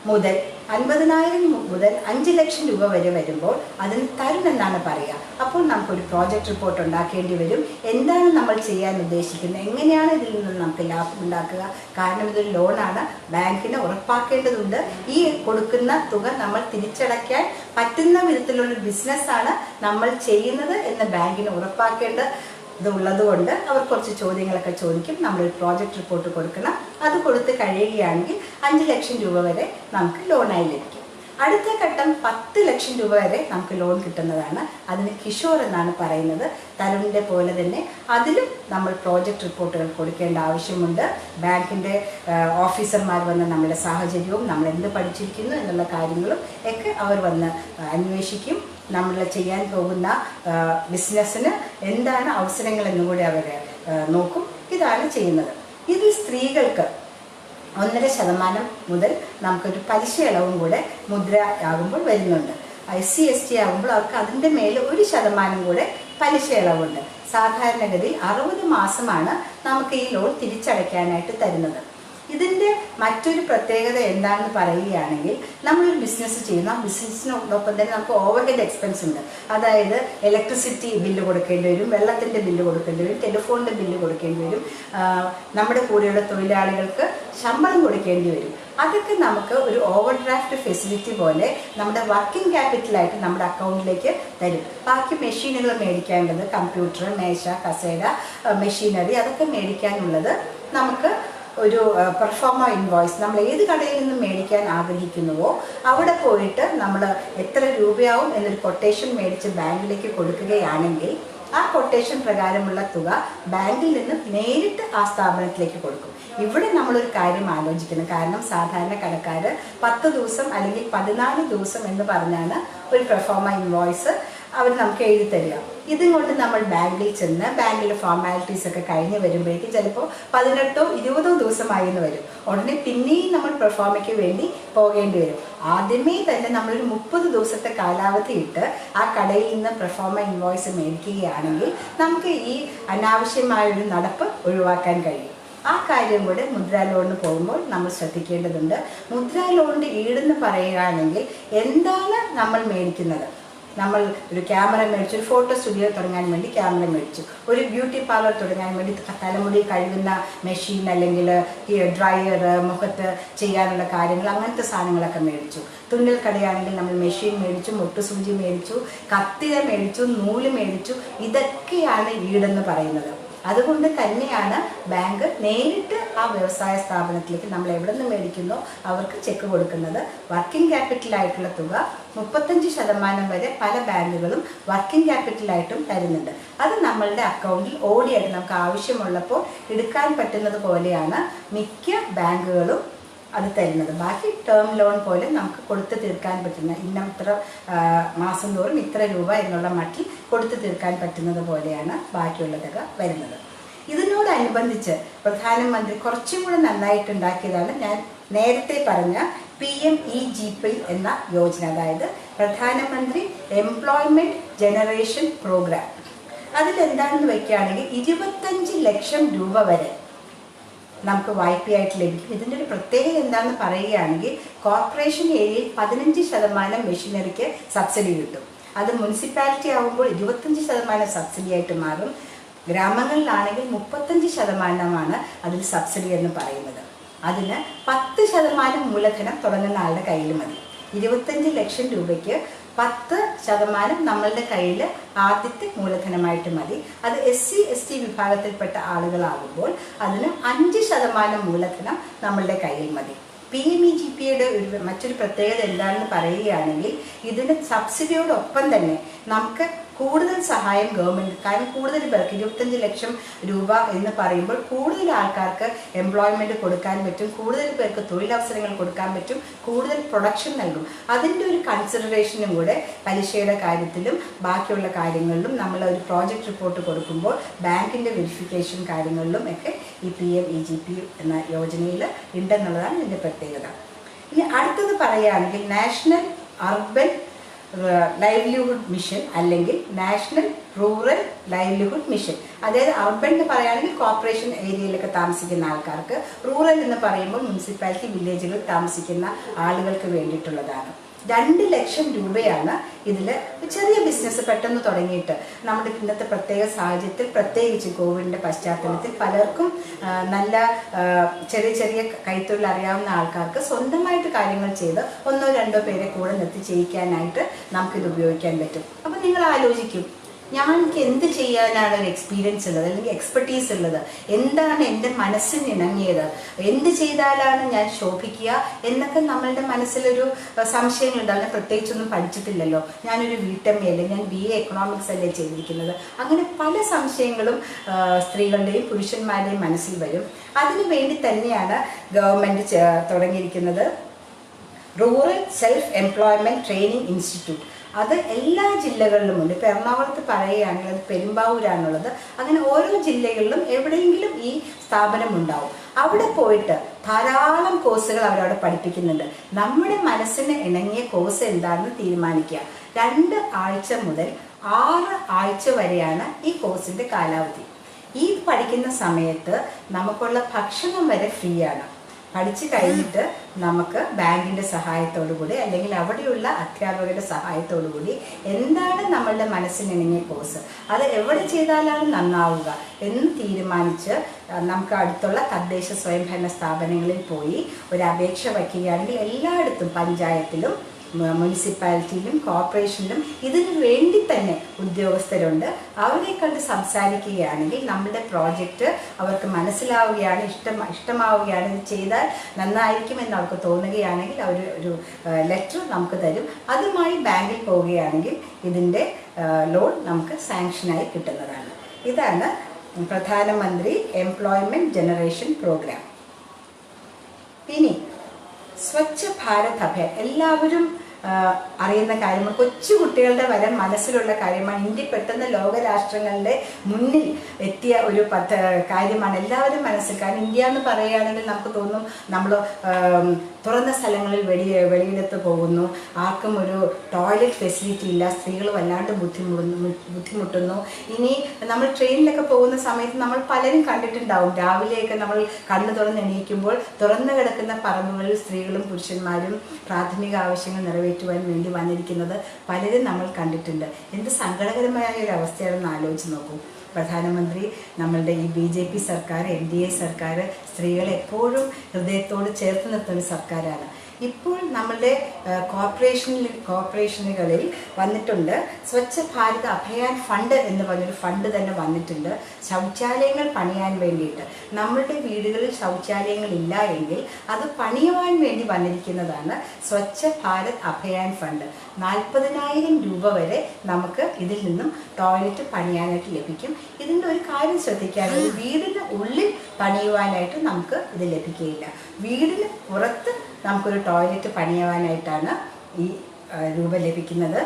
മുതൽ 50,000 മുതൽ 5 ലക്ഷം രൂപ വരെ വരുമ്പോൾ അതിന് തരുമെന്നാണ് പറയുക. അപ്പോൾ നമുക്കൊരു പ്രോജക്റ്റ് റിപ്പോർട്ട് ഉണ്ടാക്കേണ്ടി വരും. എന്താണ് നമ്മൾ ചെയ്യാൻ ഉദ്ദേശിക്കുന്നത്, എങ്ങനെയാണ് ഇതിൽ നിന്ന് നമുക്ക് ലാഭം ഉണ്ടാക്കുക. കാരണം ഇതൊരു ലോണാണ്, ബാങ്കിന് ഉറപ്പാക്കേണ്ടതുണ്ട് ഈ കൊടുക്കുന്ന തുക നമ്മൾ തിരിച്ചടയ്ക്കാൻ പറ്റുന്ന വിധത്തിലുള്ള ബിസിനസ്സാണ് നമ്മൾ ചെയ്യുന്നത് എന്ന് ബാങ്കിന് ഉറപ്പാക്കേണ്ടത് കൊണ്ട് അവർ കുറച്ച് ചോദ്യങ്ങളൊക്കെ ചോദിക്കും. നമ്മളൊരു പ്രോജക്റ്റ് റിപ്പോർട്ട് കൊടുക്കണം. അത് കൊടുത്ത് കഴിയുകയാണെങ്കിൽ 5 ലക്ഷം രൂപ വരെ നമുക്ക് ലോണായി ലഭിക്കും. അടുത്ത ഘട്ടം 10 ലക്ഷം രൂപ വരെ നമുക്ക് ലോൺ കിട്ടുന്നതാണ്. അതിന് കിഷോർ എന്നാണ് പറയുന്നത്. തരുണിൻ്റെ പോലെ തന്നെ അതിലും നമ്മൾ പ്രോജക്റ്റ് റിപ്പോർട്ടുകൾ കൊടുക്കേണ്ട ആവശ്യമുണ്ട്. ബാങ്കിൻ്റെ ഓഫീസർമാർ വന്ന് നമ്മുടെ സാഹചര്യവും നമ്മൾ എന്ത് പഠിച്ചിരിക്കുന്നു എന്നുള്ള കാര്യങ്ങളും ഒക്കെ അവർ വന്ന് അന്വേഷിക്കും. നമ്മൾ ചെയ്യാൻ പോകുന്ന ബിസിനസ്സിന് എന്താണ് അവസരങ്ങൾ എന്നുകൂടി അവർ നോക്കും. ഇതാണ് ചെയ്യുന്നത്. ഇതിൽ സ്ത്രീകൾക്ക് 1.5% മുതൽ നമുക്കൊരു പലിശ ഇളവും കൂടെ മുദ്ര ആകുമ്പോൾ വരുന്നുണ്ട്. SC ST ആകുമ്പോൾ അവർക്ക് അതിൻ്റെ മേലെ 1% കൂടെ പലിശ ഇളവുണ്ട്. സാധാരണഗതിയിൽ 60 മാസമാണ് നമുക്ക് ഈ ലോൺ തിരിച്ചടയ്ക്കാനായിട്ട് തരുന്നത്. ഇതിൻ്റെ മറ്റൊരു പ്രത്യേകത എന്താണെന്ന് പറയുകയാണെങ്കിൽ, നമ്മളൊരു ബിസിനസ് ചെയ്യുന്ന ആ ബിസിനസ്സിനോടൊപ്പം തന്നെ നമുക്ക് ഓവർഹെഡ് എക്സ്പെൻസ് ഉണ്ട്. അതായത് ഇലക്ട്രിസിറ്റി ബില്ല് കൊടുക്കേണ്ടി വരും, വെള്ളത്തിൻ്റെ ബില്ല് കൊടുക്കേണ്ടി വരും, ടെലിഫോണിൻ്റെ ബില്ല് കൊടുക്കേണ്ടി വരും, നമ്മുടെ കൂടെയുള്ള തൊഴിലാളികൾക്ക് ശമ്പളം കൊടുക്കേണ്ടി വരും. അതൊക്കെ നമുക്ക് ഒരു ഓവർ ഡ്രാഫ്റ്റ് ഫെസിലിറ്റി പോലെ നമ്മുടെ വർക്കിംഗ് ക്യാപിറ്റലായിട്ട് നമ്മുടെ അക്കൗണ്ടിലേക്ക് തരും. ബാക്കി മെഷീനുകൾ മേടിക്കാനുള്ളത്, കമ്പ്യൂട്ടർ, മേശ, കസേര, മെഷീനറി, അതൊക്കെ മേടിക്കാനുള്ളത് നമുക്ക് ഒരു പെർഫോമ ഇൻവോയ്സ് നമ്മൾ ഏത് കടയിൽ നിന്നും മേടിക്കാൻ ആഗ്രഹിക്കുന്നുവോ അവിടെ പോയിട്ട് നമ്മൾ എത്ര രൂപയാവും എന്നൊരു കൊട്ടേഷൻ മേടിച്ച് ബാങ്കിലേക്ക് കൊടുക്കുകയാണെങ്കിൽ ആ കൊട്ടേഷൻ പ്രകാരമുള്ള തുക ബാങ്കിൽ നിന്ന് നേരിട്ട് ആ സ്ഥാപനത്തിലേക്ക് കൊടുക്കും. ഇവിടെ നമ്മളൊരു കാര്യം ആലോചിക്കണം. കാരണം സാധാരണ കടക്കാർ 10 ദിവസം അല്ലെങ്കിൽ 14 ദിവസം എന്ന് പറഞ്ഞാണ് ഒരു പെർഫോമ ഇൻവോയ്സ് അവർ നമുക്ക് എഴുതി തരിക. ഇതും കൊണ്ട് നമ്മൾ ബാങ്കിൽ ചെന്ന് ബാങ്കിലെ ഫോർമാലിറ്റീസ് ഒക്കെ കഴിഞ്ഞ് വരുമ്പോഴേക്കും ചിലപ്പോൾ 18 20 ദിവസമായി എന്ന് വരും. ഉടനെ പിന്നെയും നമ്മൾ പെർഫോമയ്ക്ക് വേണ്ടി പോകേണ്ടി വരും. ആദ്യമേ തന്നെ നമ്മളൊരു 30 ദിവസത്തെ കാലാവധി ഇട്ട് ആ കടയിൽ നിന്ന് പെർഫോമ ഇൻവോയ്സ് മേടിക്കുകയാണെങ്കിൽ നമുക്ക് ഈ അനാവശ്യമായൊരു നടപ്പ് ഒഴിവാക്കാൻ കഴിയും. ആ കാര്യം കൂടെ മുദ്രാ ലോണിന് പോകുമ്പോൾ നമ്മൾ ശ്രദ്ധിക്കേണ്ടതുണ്ട്. മുദ്രാ ലോണിൻ്റെ ഈടെന്ന് പറയുകയാണെങ്കിൽ എന്താണ് നമ്മൾ മേടിക്കുന്നത്? നമ്മൾ ഒരു ക്യാമറ മേടിച്ചു, ഒരു ഫോട്ടോ സ്റ്റുഡിയോ തുടങ്ങാൻ വേണ്ടി ക്യാമറ മേടിച്ചു, ഒരു ബ്യൂട്ടി പാർലർ തുടങ്ങാൻ വേണ്ടി തലമുടി കഴുകുന്ന മെഷീൻ അല്ലെങ്കിൽ ഡ്രയർ, മുഖത്ത് ചെയ്യാനുള്ള കാര്യങ്ങൾ, അങ്ങനത്തെ സാധനങ്ങളൊക്കെ മേടിച്ചു. തുന്നൽ കടയാണെങ്കിൽ നമ്മൾ മെഷീൻ മേടിച്ചു, മുട്ടുസൂചി മേടിച്ചു, കത്തിര മേടിച്ചു, നൂല് മേടിച്ചു. ഇതൊക്കെയാണ് ഈടെന്ന് പറയുന്നത്. അതുകൊണ്ട് തന്നെയാണ് ബാങ്ക് നേരിട്ട് ആ വ്യവസായ സ്ഥാപനത്തിലേക്ക് നമ്മൾ എവിടെ നിന്ന് മേടിക്കുന്നോ അവർക്ക് ചെക്ക് കൊടുക്കുന്നത്. വർക്കിംഗ് ക്യാപിറ്റലായിട്ടുള്ള തുക 35% വരെ പല ബാങ്കുകളും വർക്കിംഗ് ക്യാപിറ്റലായിട്ടും തരുന്നുണ്ട്. അത് നമ്മളുടെ അക്കൗണ്ടിൽ ഓടിയായിട്ട് നമുക്ക് ആവശ്യമുള്ളപ്പോൾ എടുക്കാൻ പറ്റുന്നത് പോലെയാണ് മിക്ക ബാങ്കുകളും അത് തരുന്നത്. ബാക്കി ടേം ലോൺ പോലെ നമുക്ക് കൊടുത്തു തീർക്കാൻ പറ്റുന്ന ഇത്ര മാസം തോറും ഇത്ര രൂപ എന്നുള്ള മട്ടിൽ കൊടുത്തു തീർക്കാൻ പറ്റുന്നത് പോലെയാണ് ബാക്കിയുള്ള തുക വരുന്നത്. ഇതിനോടനുബന്ധിച്ച് പ്രധാനമന്ത്രി കുറച്ചും കൂടെ നന്നായിട്ടുണ്ടാക്കിയതാണ് ഞാൻ നേരത്തെ പറഞ്ഞ PMEGP എന്ന യോജന, അതായത് പ്രധാനമന്ത്രി എംപ്ലോയ്മെൻറ്റ് ജനറേഷൻ പ്രോഗ്രാം. അതിലെന്താണെന്ന് വയ്ക്കുകയാണെങ്കിൽ 25 ലക്ഷം രൂപ വരെ നമുക്ക് വായ്പയായിട്ട് ലഭിക്കും. ഇതിൻ്റെ ഒരു പ്രത്യേകത എന്താണെന്ന് പറയുകയാണെങ്കിൽ കോർപ്പറേഷൻ ഏരിയയിൽ 15% മെഷീനറിക്ക് സബ്സിഡി കിട്ടും. അത് മുനിസിപ്പാലിറ്റി ആകുമ്പോൾ 25% സബ്സിഡി ആയിട്ട് മാറും. ഗ്രാമങ്ങളിലാണെങ്കിൽ 35% അതിൽ സബ്സിഡി എന്ന് പറയുന്നത്. അതിന് 10% മൂലധനം തുടങ്ങുന്ന ആളുടെ കയ്യിൽ മതി. 25 ലക്ഷം രൂപയ്ക്ക് 10% നമ്മളുടെ കയ്യിൽ ആദ്യത്തെ മൂലധനമായിട്ട് മതി. അത് SC ST വിഭാഗത്തിൽപ്പെട്ട ആളുകളാകുമ്പോൾ അതിന് 5% മൂലധനം നമ്മളുടെ കയ്യിൽ മതി. PMEGPയുടെ മറ്റൊരു പ്രത്യേകത എന്താണെന്ന് പറയുകയാണെങ്കിൽ ഇതിന് സബ്സിഡിയോടൊപ്പം തന്നെ നമുക്ക് കൂടുതൽ സഹായം ഗവൺമെൻറ്, കാരണം കൂടുതൽ പേർക്ക് 25 ലക്ഷം രൂപ എന്ന് പറയുമ്പോൾ കൂടുതൽ ആൾക്കാർക്ക് എംപ്ലോയ്മെൻറ്റ് കൊടുക്കാൻ പറ്റും, കൂടുതൽ പേർക്ക് തൊഴിലവസരങ്ങൾ കൊടുക്കാൻ പറ്റും, കൂടുതൽ പ്രൊഡക്ഷൻ നൽകും. അതിൻ്റെ ഒരു കൺസിഡറേഷനും കൂടെ പലിശയുടെ കാര്യത്തിലും ബാക്കിയുള്ള കാര്യങ്ങളിലും നമ്മൾ ഒരു പ്രോജക്റ്റ് റിപ്പോർട്ട് കൊടുക്കുമ്പോൾ ബാങ്കിൻ്റെ വെരിഫിക്കേഷൻ കാര്യങ്ങളിലും ഒക്കെ ഈ PMEGP എന്ന യോജനയിൽ ഉണ്ടെന്നുള്ളതാണ് ഇതിൻ്റെ പ്രത്യേകത. ഇനി അടുത്തത് പറയുകയാണെങ്കിൽ നാഷണൽ അർബൻ ലൈവ്ലിഹുഡ് മിഷൻ അല്ലെങ്കിൽ നാഷണൽ റൂറൽ ലൈവ്ലിഹുഡ് മിഷൻ. അതായത് അർബൻ എന്ന് പറയുകയാണെങ്കിൽ കോർപ്പറേഷൻ ഏരിയയിലൊക്കെ താമസിക്കുന്ന ആൾക്കാർക്ക്, റൂറൽ എന്ന് പറയുമ്പോൾ മുനിസിപ്പാലിറ്റി വില്ലേജുകളിൽ താമസിക്കുന്ന ആളുകൾക്ക് വേണ്ടിയിട്ടുള്ളതാണ്. 2 ലക്ഷം രൂപയാണ് ഇതിൽ. ചെറിയ ബിസിനസ് പെട്ടെന്ന് തുടങ്ങിയിട്ട് നമ്മുടെ ഇന്നത്തെ പ്രത്യേക സാഹചര്യത്തിൽ, പ്രത്യേകിച്ച് കോവിഡിൻ്റെ പശ്ചാത്തലത്തിൽ പലർക്കും നല്ല ചെറിയ ചെറിയ കൈത്തൊഴിൽ അറിയാവുന്ന ആൾക്കാർക്ക് സ്വന്തമായിട്ട് കാര്യങ്ങൾ ചെയ്ത് 1-2 പേരെ കൂടെ നിർത്തി ചെയ്യിക്കാനായിട്ട് നമുക്കിത് ഉപയോഗിക്കാൻ പറ്റും. അപ്പം നിങ്ങൾ ആലോചിക്കും, എനിക്ക് എന്ത് ചെയ്യാനാണ് ഒരു എക്സ്പീരിയൻസ് ഉള്ളത് അല്ലെങ്കിൽ എക്സ്പെർട്ടീസ് ഉള്ളത്, എന്താണ് എൻ്റെ മനസ്സിന് ഇണങ്ങിയത്, എന്ത് ചെയ്താലാണ് ഞാൻ ശോഭിക്കുക എന്നൊക്കെ നമ്മളുടെ മനസ്സിലൊരു സംശയങ്ങളുണ്ടാവും. പ്രത്യേകിച്ചൊന്നും പഠിച്ചിട്ടില്ലല്ലോ, ഞാനൊരു വീട്ടമ്മയല്ലേ, ഞാൻ BA എക്കണോമിക്സ് അല്ലേ ചെയ്തിരിക്കുന്നത്, അങ്ങനെ പല സംശയങ്ങളും സ്ത്രീകളുടെയും പുരുഷന്മാരുടെയും മനസ്സിൽ വരും. അതിനു വേണ്ടി തന്നെയാണ് ഗവൺമെൻറ് തുടങ്ങിയിരിക്കുന്നത് rural self employment training institute. അത് എല്ലാ ജില്ലകളിലും ഉണ്ട്. ഇപ്പോൾ എറണാകുളത്ത് പറയുകയാണെങ്കിൽ അത് പെരുമ്പാവൂരാണുള്ളത്. അങ്ങനെ ഓരോ ജില്ലകളിലും എവിടെയെങ്കിലും ഈ സ്ഥാപനം ഉണ്ടാവും. അവിടെ പോയിട്ട് ധാരാളം കോഴ്സുകൾ അവരവിടെ പഠിപ്പിക്കുന്നുണ്ട്. നമ്മുടെ മനസ്സിന് ഇണങ്ങിയ കോഴ്സ് എന്താണെന്ന് തീരുമാനിക്കുക. 2 ആഴ്ച മുതൽ 6 ആഴ്ച വരെയാണ് ഈ കോഴ്സിൻ്റെ കാലാവധി. ഈ പഠിക്കുന്ന സമയത്ത് നമുക്കുള്ള ഭക്ഷണം വരെ ഫ്രീ ആണ്. പഠിച്ചു കഴിഞ്ഞിട്ട് നമുക്ക് ബാങ്കിൻ്റെ സഹായത്തോടു കൂടി അല്ലെങ്കിൽ അവിടെയുള്ള അധ്യാപകരുടെ സഹായത്തോടു കൂടി എന്താണ് നമ്മളുടെ മനസ്സിനിണങ്ങിയ കോഴ്സ്, അത് എവിടെ ചെയ്താലാണ് നന്നാവുക എന്ന് തീരുമാനിച്ച് നമുക്ക് അടുത്തുള്ള തദ്ദേശ സ്വയംഭരണ സ്ഥാപനങ്ങളിൽ പോയി ഒരു അപേക്ഷ വയ്ക്കുകയാണെങ്കിൽ എല്ലായിടത്തും പഞ്ചായത്തിലും മുനിസിപ്പാലിറ്റിയിലും കോർപ്പറേഷനിലും ഇതിനു വേണ്ടി തന്നെ ഉദ്യോഗസ്ഥരുണ്ട്. അവരെ കണ്ട് സംസാരിക്കുകയാണെങ്കിൽ നമ്മുടെ പ്രോജക്റ്റ് അവർക്ക് മനസ്സിലാവുകയാണ്, ഇഷ്ടമാവുകയാണ്, ഇത് ചെയ്താൽ നന്നായിരിക്കുമെന്ന് അവർക്ക് തോന്നുകയാണെങ്കിൽ അവർ ഒരു ലെറ്റർ നമുക്ക് തരും. അതുമായി ബാങ്കിൽ പോവുകയാണെങ്കിൽ ഇതിൻ്റെ ലോൺ നമുക്ക് സാങ്ഷനായി കിട്ടുന്നതാണ്. ഇതാണ് പ്രധാനമന്ത്രി എംപ്ലോയ്മെൻറ്റ് ജനറേഷൻ പ്രോഗ്രാം. ഇനി സ്വച്ഛ ഭാരത് അഭിയാൻ എല്ലാവരും അറിയുന്ന കാര്യമാണ്, കൊച്ചു കുട്ടികളുടെ വരെ മനസ്സിലുള്ള കാര്യമാണ്. ഇന്ത്യ പെട്ടെന്ന് ലോകരാഷ്ട്രങ്ങളുടെ മുന്നിൽ എത്തിയ ഒരു കാര്യമാണ് എല്ലാവരും മനസ്സിൽ. കാരണം ഇന്ത്യ എന്ന് പറയുകയാണെങ്കിൽ നമുക്ക് തോന്നും നമ്മൾ തുറന്ന സ്ഥലങ്ങളിൽ വെളിയിടത്ത് പോകുന്നു, ആർക്കും ഒരു ടോയ്ലറ്റ് ഫെസിലിറ്റി ഇല്ല, സ്ത്രീകൾ വല്ലാണ്ട് ബുദ്ധിമുട്ടുന്നു. ഇനി നമ്മൾ ട്രെയിനിലൊക്കെ പോകുന്ന സമയത്ത് നമ്മൾ പലരും കണ്ടിട്ടുണ്ടാവും, രാവിലെയൊക്കെ നമ്മൾ കണ്ണു തുറന്ന് എണീക്കുമ്പോൾ തുറന്നു കിടക്കുന്ന പറമ്പുകളിൽ സ്ത്രീകളും പുരുഷന്മാരും പ്രാഥമിക ആവശ്യങ്ങൾ നിറവേറ്റുവാൻ വേണ്ടി വന്നിരിക്കുന്നത് പലരും നമ്മൾ കണ്ടിട്ടുണ്ട്. എന്ത് സങ്കടകരമായ ഒരു അവസ്ഥയാണെന്ന് ആലോചിച്ച് നോക്കൂ. പ്രധാനമന്ത്രി നമ്മളുടെ ഈ BJP സർക്കാർ, NDA സർക്കാർ സ്ത്രീകളെ എപ്പോഴും ഹൃദയത്തോട് ചേർത്ത് നിർത്തുന്ന സർക്കാരാണ്. ഇപ്പോൾ നമ്മളുടെ കോർപ്പറേഷനുകളിൽ വന്നിട്ടുണ്ട് സ്വച്ഛ ഭാരത് അഭിയാൻ ഫണ്ട് എന്ന് പറഞ്ഞൊരു ഫണ്ട് തന്നെ വന്നിട്ടുണ്ട്. ശൗചാലയങ്ങൾ പണിയാൻ വേണ്ടിയിട്ട് നമ്മളുടെ വീടുകളിൽ ശൗചാലയങ്ങൾ ഇല്ല എങ്കിൽ അത് പണിയുവാൻ വേണ്ടി വന്നിരിക്കുന്നതാണ് സ്വച്ഛ ഭാരത് അഭിയാൻ ഫണ്ട്. 40,000 രൂപ വരെ നമുക്ക് ഇതിൽ നിന്നും ടോയ്ലറ്റ് പണിയാനായിട്ട് ലഭിക്കും. ഇതിൻ്റെ ഒരു കാര്യം ശ്രദ്ധിക്കാനുള്ളത്, വീടിന് ഉള്ളിൽ പണിയുവാനായിട്ട് നമുക്ക് ഇത് ലഭിക്കുകയില്ല. വീടിന് പുറത്ത് നമുക്കൊരു ടോയ്ലറ്റ് പണിയുവാനായിട്ടാണ് ഈ രൂപ ലഭിക്കുന്നത്.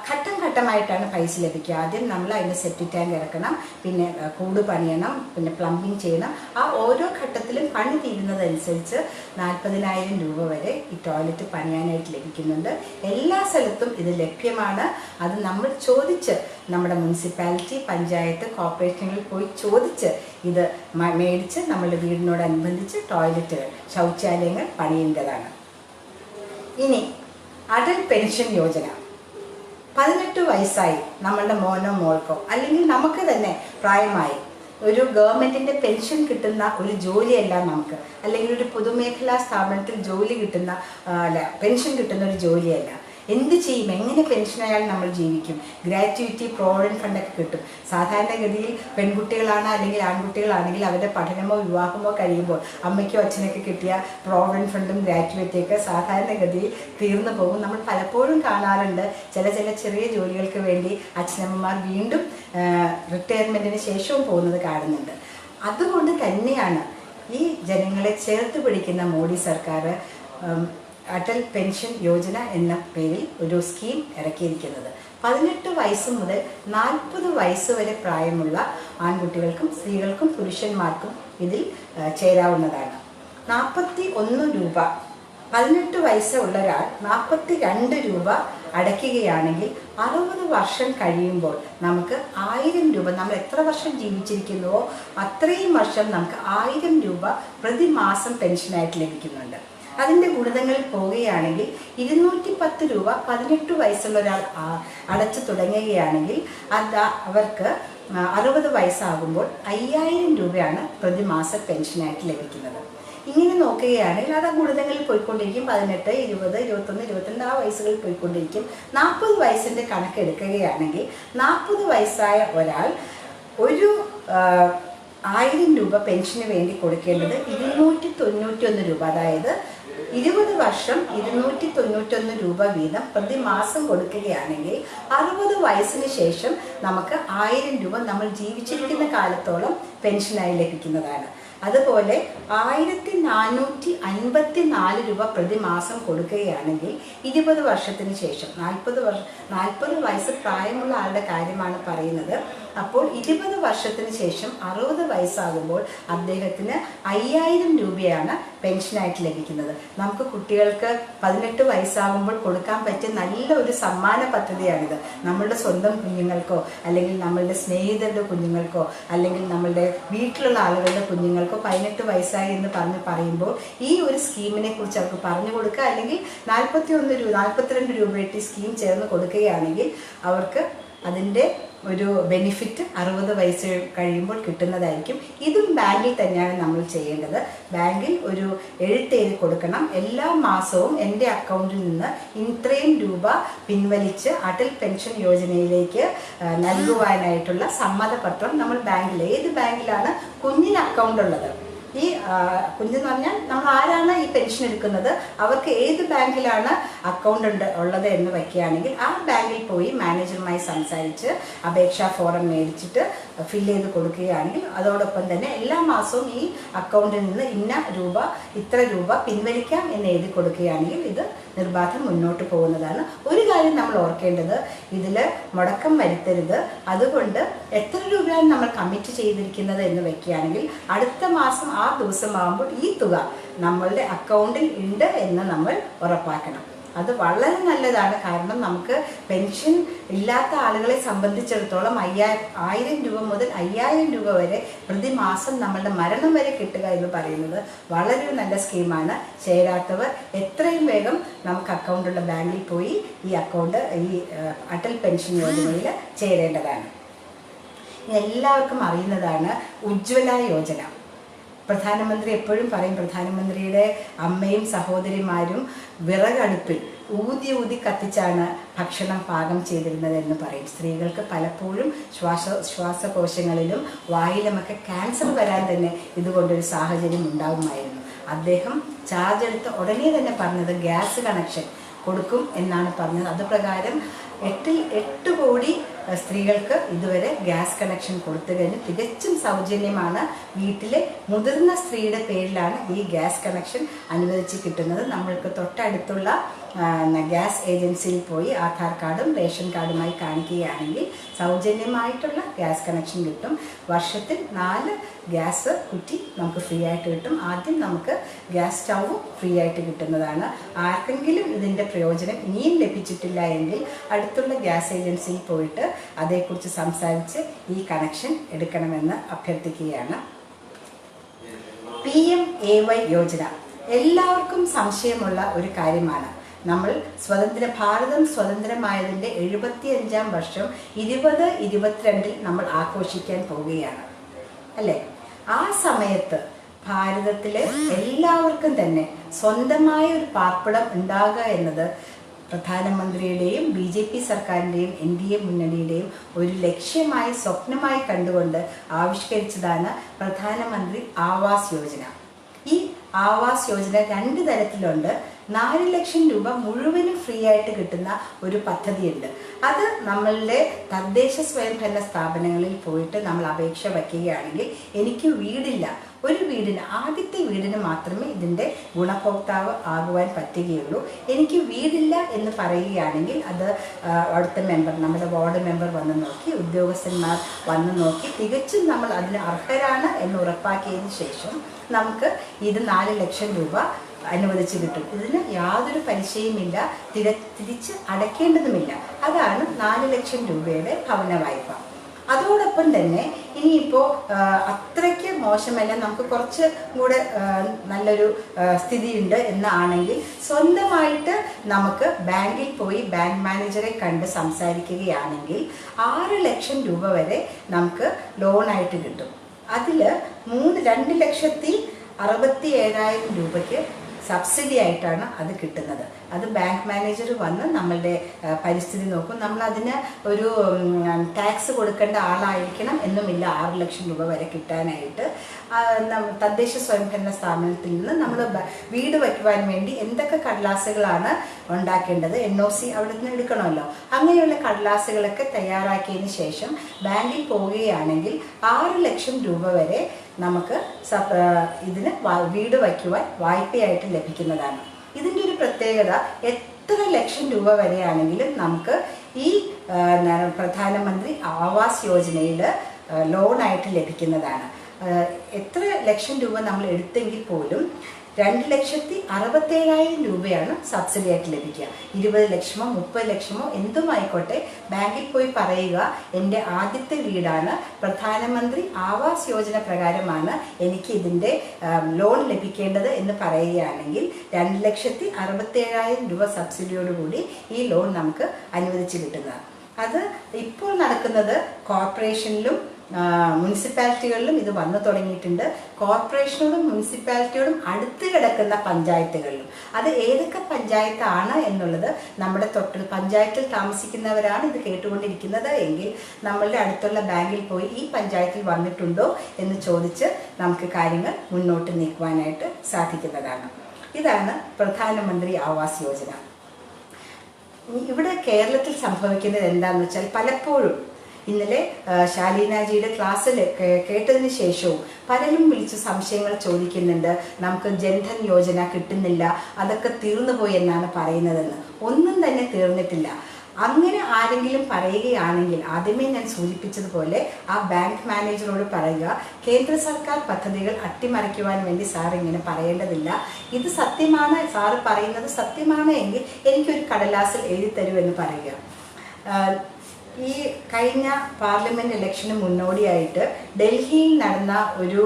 ഘട്ടം ഘട്ടമായിട്ടാണ് പൈസ ലഭിക്കുക. ആദ്യം നമ്മൾ അതിൻ്റെ സെപ്റ്റിക് ടാങ്ക് ഇറക്കണം, പിന്നെ കൂട് പണിയണം, പിന്നെ പ്ലംബിങ് ചെയ്യണം. ആ ഓരോ ഘട്ടത്തിലും പണി തീരുന്നതനുസരിച്ച് 40,000 രൂപ വരെ ഈ ടോയ്ലറ്റ് പണിയാനായിട്ട് ലഭിക്കുന്നുണ്ട്. എല്ലാ സ്ഥലത്തും ഇത് ലഭ്യമാണ്. അത് നമ്മൾ ചോദിച്ച് നമ്മുടെ മുനിസിപ്പാലിറ്റി, പഞ്ചായത്ത്, കോർപ്പറേഷനുകളിൽ പോയി ചോദിച്ച് ഇത് മേടിച്ച് നമ്മളുടെ വീടിനോടനുബന്ധിച്ച് ടോയ്ലറ്റുകൾ, ശൗചാലയങ്ങൾ പണിയേണ്ടതാണ്. ഇനി അടൽ പെൻഷൻ യോജന. 18 വയസ്സായി നമ്മളുടെ മോനോ മോൾക്കോ അല്ലെങ്കിൽ നമുക്ക് തന്നെ പ്രായമായി ഒരു ഗവൺമെൻറ്റിൻ്റെ പെൻഷൻ കിട്ടുന്ന ഒരു ജോലിയല്ല നമുക്ക്, അല്ലെങ്കിൽ ഒരു പൊതുമേഖലാ സ്ഥാപനത്തിൽ ജോലി കിട്ടുന്ന പെൻഷൻ കിട്ടുന്ന ഒരു ജോലിയല്ല. എന്ത് ചെയ്യും? എങ്ങനെ പെൻഷനായാലും നമ്മൾ ജീവിക്കും? ഗ്രാറ്റുവിറ്റി, പ്രോവിഡൻറ്റ് ഫണ്ടൊക്കെ കിട്ടും. സാധാരണഗതിയിൽ പെൺകുട്ടികളാണ് അല്ലെങ്കിൽ ആൺകുട്ടികളാണെങ്കിൽ അവരുടെ പഠനമോ വിവാഹമോ കഴിയുമ്പോൾ അമ്മയ്ക്കോ അച്ഛനൊക്കെ കിട്ടിയ പ്രോവിഡൻറ്റ് ഫണ്ടും ഗ്രാറ്റുവിറ്റിയൊക്കെ സാധാരണഗതിയിൽ തീർന്നു പോകും. നമ്മൾ പലപ്പോഴും കാണാറുണ്ട് ചെറിയ ജോലികൾക്ക് വേണ്ടി അച്ഛനമ്മമാർ വീണ്ടും റിട്ടയർമെൻറ്റിന് ശേഷവും പോകുന്നത് കാണുന്നുണ്ട്. അതുകൊണ്ട് തന്നെയാണ് ഈ ജനങ്ങളെ ചേർത്ത് പിടിക്കുന്ന മോഡി സർക്കാർ അടൽ പെൻഷൻ യോജന എന്ന പേരിൽ ഒരു സ്കീം ഇറക്കിയിരിക്കുന്നത്. 18 വയസ്സ് മുതൽ 40 വയസ്സ് വരെ പ്രായമുള്ള ആൺകുട്ടികൾക്കും സ്ത്രീകൾക്കും പുരുഷന്മാർക്കും ഇതിൽ ചേരാവുന്നതാണ്. 41 രൂപ, 18 വയസ്സുള്ള ഒരാൾ 42 രൂപ അടയ്ക്കുകയാണെങ്കിൽ 60 വർഷം കഴിയുമ്പോൾ നമുക്ക് 1000 രൂപ, നമ്മൾ എത്ര വർഷം ജീവിച്ചിരിക്കുന്നുവോ അത്രയും വർഷം നമുക്ക് 1000 രൂപ പ്രതിമാസം പെൻഷനായിട്ട് ലഭിക്കുന്നുണ്ട്. അതിൻ്റെ ഗുണിതങ്ങളിൽ പോവുകയാണെങ്കിൽ 210 രൂപ 18 വയസ്സുള്ള ഒരാൾ അടച്ചു തുടങ്ങുകയാണെങ്കിൽ അവർക്ക് 60 വയസ്സാകുമ്പോൾ 5000 രൂപയാണ് പ്രതിമാസ പെൻഷനായിട്ട് ലഭിക്കുന്നത്. ഇങ്ങനെ നോക്കുകയാണെങ്കിൽ അത് ഗുണിതങ്ങളിൽ പോയിക്കൊണ്ടിരിക്കും. 18, 20, 21, 22 ആ വയസ്സുകളിൽ പോയിക്കൊണ്ടിരിക്കും. 40 വയസ്സിൻ്റെ കണക്കെടുക്കുകയാണെങ്കിൽ 40 വയസ്സായ ഒരാൾ ഒരു 1000 രൂപ പെൻഷന് വേണ്ടി കൊടുക്കേണ്ടത് 291 രൂപ, അതായത് 20 വർഷം 291 രൂപ വീതം പ്രതിമാസം കൊടുക്കുകയാണെങ്കിൽ 60 വയസ്സിന് ശേഷം നമുക്ക് 1000 രൂപ നമ്മൾ ജീവിച്ചിരിക്കുന്ന കാലത്തോളം പെൻഷനായി ലഭിക്കുന്നതാണ്. അതുപോലെ 1454 രൂപ പ്രതിമാസം കൊടുക്കുകയാണെങ്കിൽ 20 വർഷത്തിന് ശേഷം 40 വയസ്സ് പ്രായമുള്ള ആളുടെ കാര്യമാണ് പറയുന്നത്. അപ്പോൾ 20 വർഷത്തിന് ശേഷം 60 വയസ്സാകുമ്പോൾ അദ്ദേഹത്തിന് 5000 രൂപയാണ് പെൻഷനായിട്ട് ലഭിക്കുന്നത്. നമുക്ക് കുട്ടികൾക്ക് 18 വയസ്സാകുമ്പോൾ കൊടുക്കാൻ പറ്റിയ നല്ല ഒരു സമ്മാന പദ്ധതിയാണിത്. നമ്മളുടെ സ്വന്തം കുഞ്ഞുങ്ങൾക്കോ അല്ലെങ്കിൽ നമ്മളുടെ സ്നേഹിതരുടെ കുഞ്ഞുങ്ങൾക്കോ അല്ലെങ്കിൽ നമ്മളുടെ വീട്ടിലുള്ള ആളുകളുടെ കുഞ്ഞുങ്ങൾക്കോ 18 വയസ്സായി എന്ന് പറയുമ്പോൾ ഈ ഒരു സ്കീമിനെ കുറിച്ച് അവർക്ക് പറഞ്ഞു കൊടുക്കുക, അല്ലെങ്കിൽ 42 രൂപയായിട്ട് സ്കീം ചേർന്ന് കൊടുക്കുകയാണെങ്കിൽ അവർക്ക് അതിൻ്റെ ഒരു ബെനിഫിറ്റ് 60 വയസ്സ് കഴിയുമ്പോൾ കിട്ടുന്നതായിരിക്കും. ഇതും ബാങ്കിൽ തന്നെയാണ് നമ്മൾ ചെയ്യേണ്ടത്. ബാങ്കിൽ ഒരു എഴുത്തെഴുതി കൊടുക്കണം, എല്ലാ മാസവും എൻ്റെ അക്കൗണ്ടിൽ നിന്ന് ഇത്രയും രൂപ പിൻവലിച്ച് അടൽ പെൻഷൻ യോജനയിലേക്ക് നൽകുവാനായിട്ടുള്ള സമ്മതപത്രം നമ്മൾ ബാങ്കിൽ, ഏത് ബാങ്കിലാണ് കുഞ്ഞിന് അക്കൗണ്ട് ഉള്ളത്, ഈ കുഞ്ഞെന്ന് പറഞ്ഞാൽ നമ്മൾ ആരാണ് ഈ പെൻഷൻ എടുക്കുന്നത്, അവർക്ക് ഏത് ബാങ്കിലാണ് അക്കൗണ്ട് ഉള്ളത് എന്ന് വയ്ക്കുകയാണെങ്കിൽ ആ ബാങ്കിൽ പോയി മാനേജറുമായി സംസാരിച്ച് അപേക്ഷാ ഫോറം മേടിച്ചിട്ട് ഫില്ല് ചെയ്ത് കൊടുക്കുകയാണെങ്കിൽ അതോടൊപ്പം തന്നെ എല്ലാ മാസവും ഈ അക്കൗണ്ടിൽ നിന്ന് ഇത്ര രൂപ പിൻവലിക്കാം എന്ന് എഴുതി കൊടുക്കുകയാണെങ്കിൽ ഇത് നിർബാധം മുന്നോട്ട് പോകുന്നതാണ്. ഒരു കാര്യം നമ്മൾ ഓർക്കേണ്ടത്, ഇതിൽ മുടക്കം വരുത്തരുത്. അതുകൊണ്ട് എത്ര രൂപയാണ് നമ്മൾ കമ്മിറ്റ് ചെയ്തിരിക്കുന്നത് എന്ന് വയ്ക്കുകയാണെങ്കിൽ അടുത്ത മാസം ആ ദിവസമാകുമ്പോൾ ഈ തുക നമ്മളുടെ അക്കൗണ്ടിൽ ഉണ്ട് എന്ന് നമ്മൾ ഉറപ്പാക്കണം. അത് വളരെ നല്ലതാണ്. കാരണം നമുക്ക് പെൻഷൻ ഇല്ലാത്ത ആളുകളെ സംബന്ധിച്ചിടത്തോളം 1000 രൂപ മുതൽ 5000 രൂപ വരെ പ്രതിമാസം നമ്മളുടെ മരണം വരെ കിട്ടുക എന്ന് പറയുന്നത് വളരെ നല്ല സ്കീമാണ്. ചേരാത്തവർ എത്രയും വേഗം നമുക്ക് അക്കൗണ്ടുള്ള ബാങ്കിൽ പോയി ഈ അടൽ പെൻഷൻ യോജനയിൽ ചേരേണ്ടതാണ്. എല്ലാവർക്കും അറിയുന്നതാണ് ഉജ്ജ്വല യോജന. പ്രധാനമന്ത്രി എപ്പോഴും പറയും, പ്രധാനമന്ത്രിയുടെ അമ്മയും സഹോദരിമാരും വിറകടുപ്പിൽ ഊതി കത്തിച്ചാണ് ഭക്ഷണം പാകം ചെയ്തിരുന്നതെന്ന് പറയും. സ്ത്രീകൾക്ക് പലപ്പോഴും ശ്വാസകോശങ്ങളിലും വായിലുമൊക്കെ ക്യാൻസർ വരാൻ തന്നെ ഇതുകൊണ്ടൊരു സാഹചര്യം ഉണ്ടാകുമായിരുന്നു. അദ്ദേഹം ചാർജ് എടുത്ത് ഉടനെ തന്നെ പറഞ്ഞത് ഗ്യാസ് കണക്ഷൻ കൊടുക്കും എന്നാണ് പറഞ്ഞത്. അതുപ്രകാരം 8 കോടി സ്ത്രീകൾക്ക് ഇതുവരെ ഗ്യാസ് കണക്ഷൻ കൊടുത്തു കഴിഞ്ഞ് തികച്ചും സൗജന്യമാണ്. വീട്ടിലെ മുതിർന്ന സ്ത്രീയുടെ പേരിലാണ് ഈ ഗ്യാസ് കണക്ഷൻ അനുവദിച്ച് കിട്ടുന്നത്. നമ്മൾക്ക് തൊട്ടടുത്തുള്ള ഗ്യാസ് ഏജൻസിയിൽ പോയി ആധാർ കാർഡും റേഷൻ കാർഡുമായി കാണിക്കുകയാണെങ്കിൽ സൗജന്യമായിട്ടുള്ള ഗ്യാസ് കണക്ഷൻ കിട്ടും. വർഷത്തിൽ 4 ഗ്യാസ് കുറ്റി നമുക്ക് ഫ്രീ ആയിട്ട് കിട്ടും. ആദ്യം നമുക്ക് ഗ്യാസ് സ്റ്റൗവും ഫ്രീ ആയിട്ട് കിട്ടുന്നതാണ്. ആർക്കെങ്കിലും ഇതിൻ്റെ പ്രയോജനം ഇനിയും ലഭിച്ചിട്ടില്ല എങ്കിൽ അടുത്തുള്ള ഗ്യാസ് ഏജൻസിയിൽ പോയിട്ട് അതേക്കുറിച്ച് സംസാരിച്ച് ഈ കണക്ഷൻ എടുക്കണമെന്ന് അഭ്യർത്ഥിക്കുകയാണ്. PMAY യോജന എല്ലാവർക്കും സംശയമുള്ള ഒരു കാര്യമാണ്. നമ്മൾ ഭാരതം സ്വതന്ത്രമായതിൻ്റെ 75ാം വർഷം 2022 നമ്മൾ ആഘോഷിക്കാൻ പോവുകയാണ് അല്ലേ? ആ സമയത്ത് ഭാരതത്തിലെ എല്ലാവർക്കും തന്നെ സ്വന്തമായ ഒരു പാർപ്പിടം ഉണ്ടാകുക എന്നത് പ്രധാനമന്ത്രിയുടെയും BJP സർക്കാരിൻ്റെയും NDA മുന്നണിയുടെയും ഒരു ലക്ഷ്യമായി സ്വപ്നമായി കണ്ടുകൊണ്ട് ആവിഷ്കരിച്ചതാണ് പ്രധാനമന്ത്രി ആവാസ് യോജന. ഈ ആവാസ് യോജന 2 തരത്തിലുണ്ട്. 4 ലക്ഷം രൂപ മുഴുവനും ഫ്രീ ആയിട്ട് കിട്ടുന്ന ഒരു പദ്ധതിയുണ്ട്. അത് നമ്മളുടെ തദ്ദേശ സ്വയംഭരണ സ്ഥാപനങ്ങളിൽ പോയിട്ട് നമ്മൾ അപേക്ഷ വയ്ക്കുകയാണെങ്കിൽ എനിക്ക് വീടില്ല, ആദ്യത്തെ വീടിന് മാത്രമേ ഇതിൻ്റെ ഗുണഭോക്താവ് ആകുവാൻ പറ്റുകയുള്ളൂ. എനിക്ക് വീടില്ല എന്ന് പറയുകയാണെങ്കിൽ അത് അവിടുത്തെ നമ്മുടെ വാർഡ് മെമ്പർ വന്ന് നോക്കി, ഉദ്യോഗസ്ഥന്മാർ വന്ന് നോക്കി തികച്ചും നമ്മൾ അതിന് അർഹരാണ് എന്ന് ഉറപ്പാക്കിയതിന് ശേഷം നമുക്ക് ഇത് 4 ലക്ഷം രൂപ അനുവദിച്ച് കിട്ടും. ഇതിന് യാതൊരു പലിശയുമില്ല, തിരിച്ച് അടയ്ക്കേണ്ടതുമില്ല. അതാണ് 4 ലക്ഷം രൂപയുടെ ഭവന വായ്പ. അതോടൊപ്പം തന്നെ ഇനിയിപ്പോൾ അത്രയ്ക്ക് മോശമല്ല, നമുക്ക് കുറച്ച് കൂടെ നല്ലൊരു സ്ഥിതിയുണ്ട് എന്നാണെങ്കിൽ സ്വന്തമായിട്ട് നമുക്ക് ബാങ്കിൽ പോയി ബാങ്ക് മാനേജറെ കണ്ട് സംസാരിക്കുകയാണെങ്കിൽ 6 ലക്ഷം രൂപ വരെ നമുക്ക് ലോണായിട്ട് കിട്ടും. അതിൽ 2,67,000 രൂപയ്ക്ക് സബ്സിഡി ആയിട്ടാണ് അത് കിട്ടുന്നത്. അത് ബാങ്ക് മാനേജർ വന്ന് നമ്മളുടെ പരിസ്ഥിതി നോക്കും. നമ്മളതിന് ഒരു ടാക്സ് കൊടുക്കേണ്ട ആളായിരിക്കണം എന്നുമില്ല 6 ലക്ഷം രൂപ വരെ കിട്ടാനായിട്ട്. തദ്ദേശ സ്വയംഭരണ സ്ഥാപനത്തിൽ നിന്ന് നമ്മൾ വീട് വയ്ക്കുവാൻ വേണ്ടി എന്തൊക്കെ കടലാസുകളാണ് ഉണ്ടാക്കേണ്ടത്, NOC അവിടെ നിന്ന് എടുക്കണമല്ലോ. അങ്ങനെയുള്ള കടലാസുകളൊക്കെ തയ്യാറാക്കിയതിന് ശേഷം ബാങ്കിൽ പോവുകയാണെങ്കിൽ 6 ലക്ഷം രൂപ വരെ നമുക്ക് ഇതിന് വീട് വയ്ക്കുവാൻ വായ്പയായിട്ട് ലഭിക്കുന്നതാണ്. ഇതിൻ്റെ ഒരു പ്രത്യേകത, എത്ര ലക്ഷം രൂപ വരെയാണെങ്കിലും നമുക്ക് ഈ പ്രധാനമന്ത്രി ആവാസ് യോജനയിൽ ലോണായിട്ട് ലഭിക്കുന്നതാണ്. എത്ര ലക്ഷം രൂപ നമ്മൾ എടുത്തെങ്കിൽ പോലും 2,67,000 രൂപയാണ് സബ്സിഡി ആയിട്ട് ലഭിക്കുക. 20 ലക്ഷമോ 30 ലക്ഷമോ എന്തുമായിക്കോട്ടെ, ബാങ്കിൽ പോയി പറയുക എൻ്റെ ആദ്യത്തെ വീടാണ്, പ്രധാനമന്ത്രി ആവാസ് യോജന പ്രകാരമാണ് എനിക്ക് ഇതിൻ്റെ ലോൺ ലഭിക്കേണ്ടത് എന്ന് പറയുകയാണെങ്കിൽ 2,67,000 രൂപ സബ്സിഡിയോടുകൂടി ഈ ലോൺ നമുക്ക് അനുവദിച്ച് കിട്ടുന്നതാണ്. അത് ഇപ്പോൾ നടക്കുന്നത് കോർപ്പറേഷനിലും മുനിസിപ്പാലിറ്റികളിലും ഇത് വന്നു തുടങ്ങിയിട്ടുണ്ട്. കോർപ്പറേഷനോടും മുനിസിപ്പാലിറ്റിയോടും അടുത്ത് കിടക്കുന്ന പഞ്ചായത്തുകളിലും. അത് ഏതൊക്കെ പഞ്ചായത്താണ് എന്നുള്ളത് നമ്മുടെ പഞ്ചായത്തിൽ താമസിക്കുന്നവരാണ് ഇത് കേട്ടുകൊണ്ടിരിക്കുന്നത് എങ്കിൽ നമ്മളുടെ അടുത്തുള്ള ബാങ്കിൽ പോയി ഈ പഞ്ചായത്തിൽ വന്നിട്ടുണ്ടോ എന്ന് ചോദിച്ച് നമുക്ക് കാര്യങ്ങൾ മുന്നോട്ട് നീക്കുവാനായിട്ട് സാധിക്കുന്നതാണ്. ഇതാണ് പ്രധാനമന്ത്രി ആവാസ് യോജന. ഇവിടെ കേരളത്തിൽ സംഭവിക്കുന്നത് എന്താണെന്ന് വെച്ചാൽ, പലപ്പോഴും ഇന്നലെ ശാലീനാജിയുടെ ക്ലാസ്സിൽ കേട്ടതിന് ശേഷവും പലരും വിളിച്ച് സംശയങ്ങൾ ചോദിക്കുന്നുണ്ട്. നമുക്ക് ജൻധൻ യോജന കിട്ടുന്നില്ല, അതൊക്കെ തീർന്നുപോയി എന്നാണ് പറയുന്നതെന്ന്. ഒന്നും തന്നെ തീർന്നിട്ടില്ല. അങ്ങനെ ആരെങ്കിലും പറയുകയാണെങ്കിൽ ആദ്യമേ ഞാൻ സൂചിപ്പിച്ചതുപോലെ ആ ബാങ്ക് മാനേജറോട് പറയുക, കേന്ദ്ര സർക്കാർ പദ്ധതികൾ അട്ടിമറിക്കുവാൻ വേണ്ടി സാർ ഇങ്ങനെ പറയേണ്ടതില്ല. ഇത് സത്യമാണ്, സാറ് പറയുന്നത് സത്യമാണ് എങ്കിൽ എനിക്കൊരു കടലാസിൽ എഴുതി തരുമെന്ന് പറയുക. ഈ കഴിഞ്ഞ പാർലമെന്റ് ഇലക്ഷന് മുന്നോടിയായിട്ട് ഡൽഹിയിൽ നടന്ന ഒരു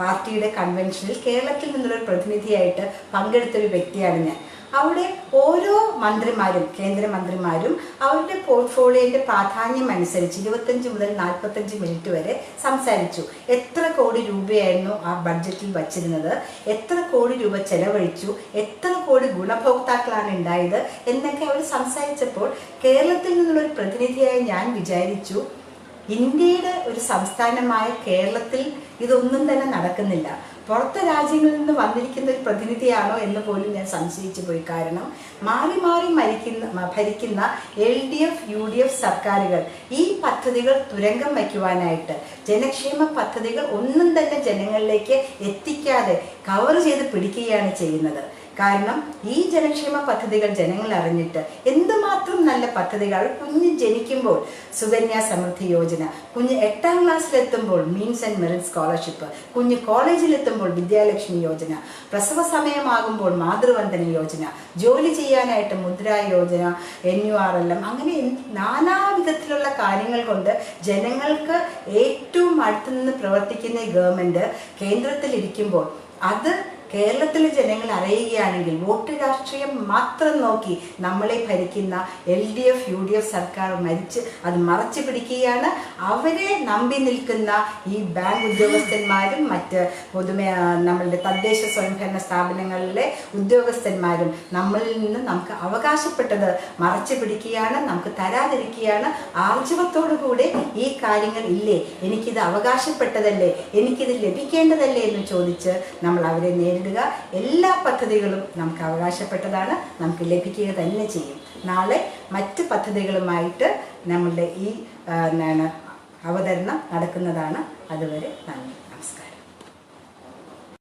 പാർട്ടിയുടെ കൺവെൻഷനിൽ കേരളത്തിൽ നിന്നുള്ളൊരു പ്രതിനിധിയായിട്ട് പങ്കെടുത്തൊരു വ്യക്തിയാണ് ഞാൻ. അവിടെ ഓരോ മന്ത്രിമാരും, കേന്ദ്രമന്ത്രിമാരും അവരുടെ പോർട്ട്ഫോളിയോന്റെ പ്രാധാന്യം അനുസരിച്ച് 25 മുതൽ 45 മിനിറ്റ് വരെ സംസാരിച്ചു. എത്ര കോടി രൂപയായിരുന്നു ആ ബഡ്ജറ്റിൽ വച്ചിരുന്നത്, എത്ര കോടി രൂപ ചെലവഴിച്ചു, എത്ര കോടി ഗുണഭോക്താക്കളാണ് ഉണ്ടായത് എന്നൊക്കെ അവർ സംസാരിച്ചപ്പോൾ കേരളത്തിൽ നിന്നുള്ളൊരു പ്രതിനിധിയായി ഞാൻ വിചാരിച്ചു, ഇന്ത്യയുടെ ഒരു സംസ്ഥാനമായ കേരളത്തിൽ ഇതൊന്നും തന്നെ നടക്കുന്നില്ല. പുറത്തെ രാജ്യങ്ങളിൽ നിന്ന് വന്നിരിക്കുന്ന ഒരു പ്രതിനിധിയാണോ എന്ന് പോലും ഞാൻ സംശയിച്ചു പോയി. കാരണം മാറി മാറി ഭരിക്കുന്ന LDF UDF സർക്കാരുകൾ ഈ പദ്ധതികൾ തുരങ്കം വയ്ക്കുവാനായിട്ട്, ജനക്ഷേമ പദ്ധതികൾ ഒന്നും തന്നെ ജനങ്ങളിലേക്ക് എത്തിക്കാതെ കവർ ചെയ്ത് പിടിക്കുകയാണ് ചെയ്യുന്നത്. കാരണം ഈ ജനക്ഷേമ പദ്ധതികൾ ജനങ്ങൾ അറിഞ്ഞിട്ട് എന്തുമാത്രം നല്ല പദ്ധതികൾ, കുഞ്ഞ് ജനിക്കുമ്പോൾ സുകന്യ സമൃദ്ധി യോജന, കുഞ്ഞ് 8ാം ക്ലാസ്സിലെത്തുമ്പോൾ മീൻസ് ആൻഡ് മെറിറ്റ് സ്കോളർഷിപ്പ്, കുഞ്ഞ് കോളേജിലെത്തുമ്പോൾ വിദ്യാലക്ഷ്മി യോജന, പ്രസവ സമയമാകുമ്പോൾ മാതൃവന്ദന യോജന, ജോലി ചെയ്യാനായിട്ട് മുദ്ര യോജന, NURLM, അങ്ങനെ നാനാവിധത്തിലുള്ള കാര്യങ്ങൾ കൊണ്ട് ജനങ്ങൾക്ക് ഏറ്റവും അടുത്തുനിന്ന് പ്രവർത്തിക്കുന്ന ഗവൺമെന്റ് കേന്ദ്രത്തിലിരിക്കുമ്പോൾ അത് കേരളത്തിലെ ജനങ്ങൾ അറിയുകയാണെങ്കിൽ വോട്ട് രാഷ്ട്രീയം മാത്രം നോക്കി നമ്മളെ ഭരിക്കുന്ന LDF UDF സർക്കാർ അത് മറച്ചു പിടിക്കുകയാണ്. അവരെ നമ്പി നിൽക്കുന്ന ഈ ബാങ്ക് ഉദ്യോഗസ്ഥന്മാരും മറ്റ് നമ്മളുടെ തദ്ദേശ സ്വയംഭരണ സ്ഥാപനങ്ങളിലെ ഉദ്യോഗസ്ഥന്മാരും നമ്മളിൽ നിന്ന് നമുക്ക് അവകാശപ്പെട്ടത് മറച്ചു പിടിക്കുകയാണ്, നമുക്ക് തരാതിരിക്കുകയാണ്. ആർജവത്തോടുകൂടെ ഈ കാര്യങ്ങൾ ഇല്ലേ, എനിക്കിത് അവകാശപ്പെട്ടതല്ലേ, എനിക്കിത് ലഭിക്കേണ്ടതല്ലേ എന്ന് ചോദിച്ച് നമ്മൾ അവരെ നേരിടുക. എല്ലാ പദ്ധതികളും നമുക്ക് അവകാശപ്പെട്ടതാണ്, നമുക്ക് ലഭിക്കുക തന്നെ ചെയ്യും. നാളെ മറ്റ് പദ്ധതികളുമായിട്ട് നമ്മളുടെ ഈ അവതരണം നടക്കുന്നതാണ്. അതുവരെ നന്ദി, നമസ്കാരം.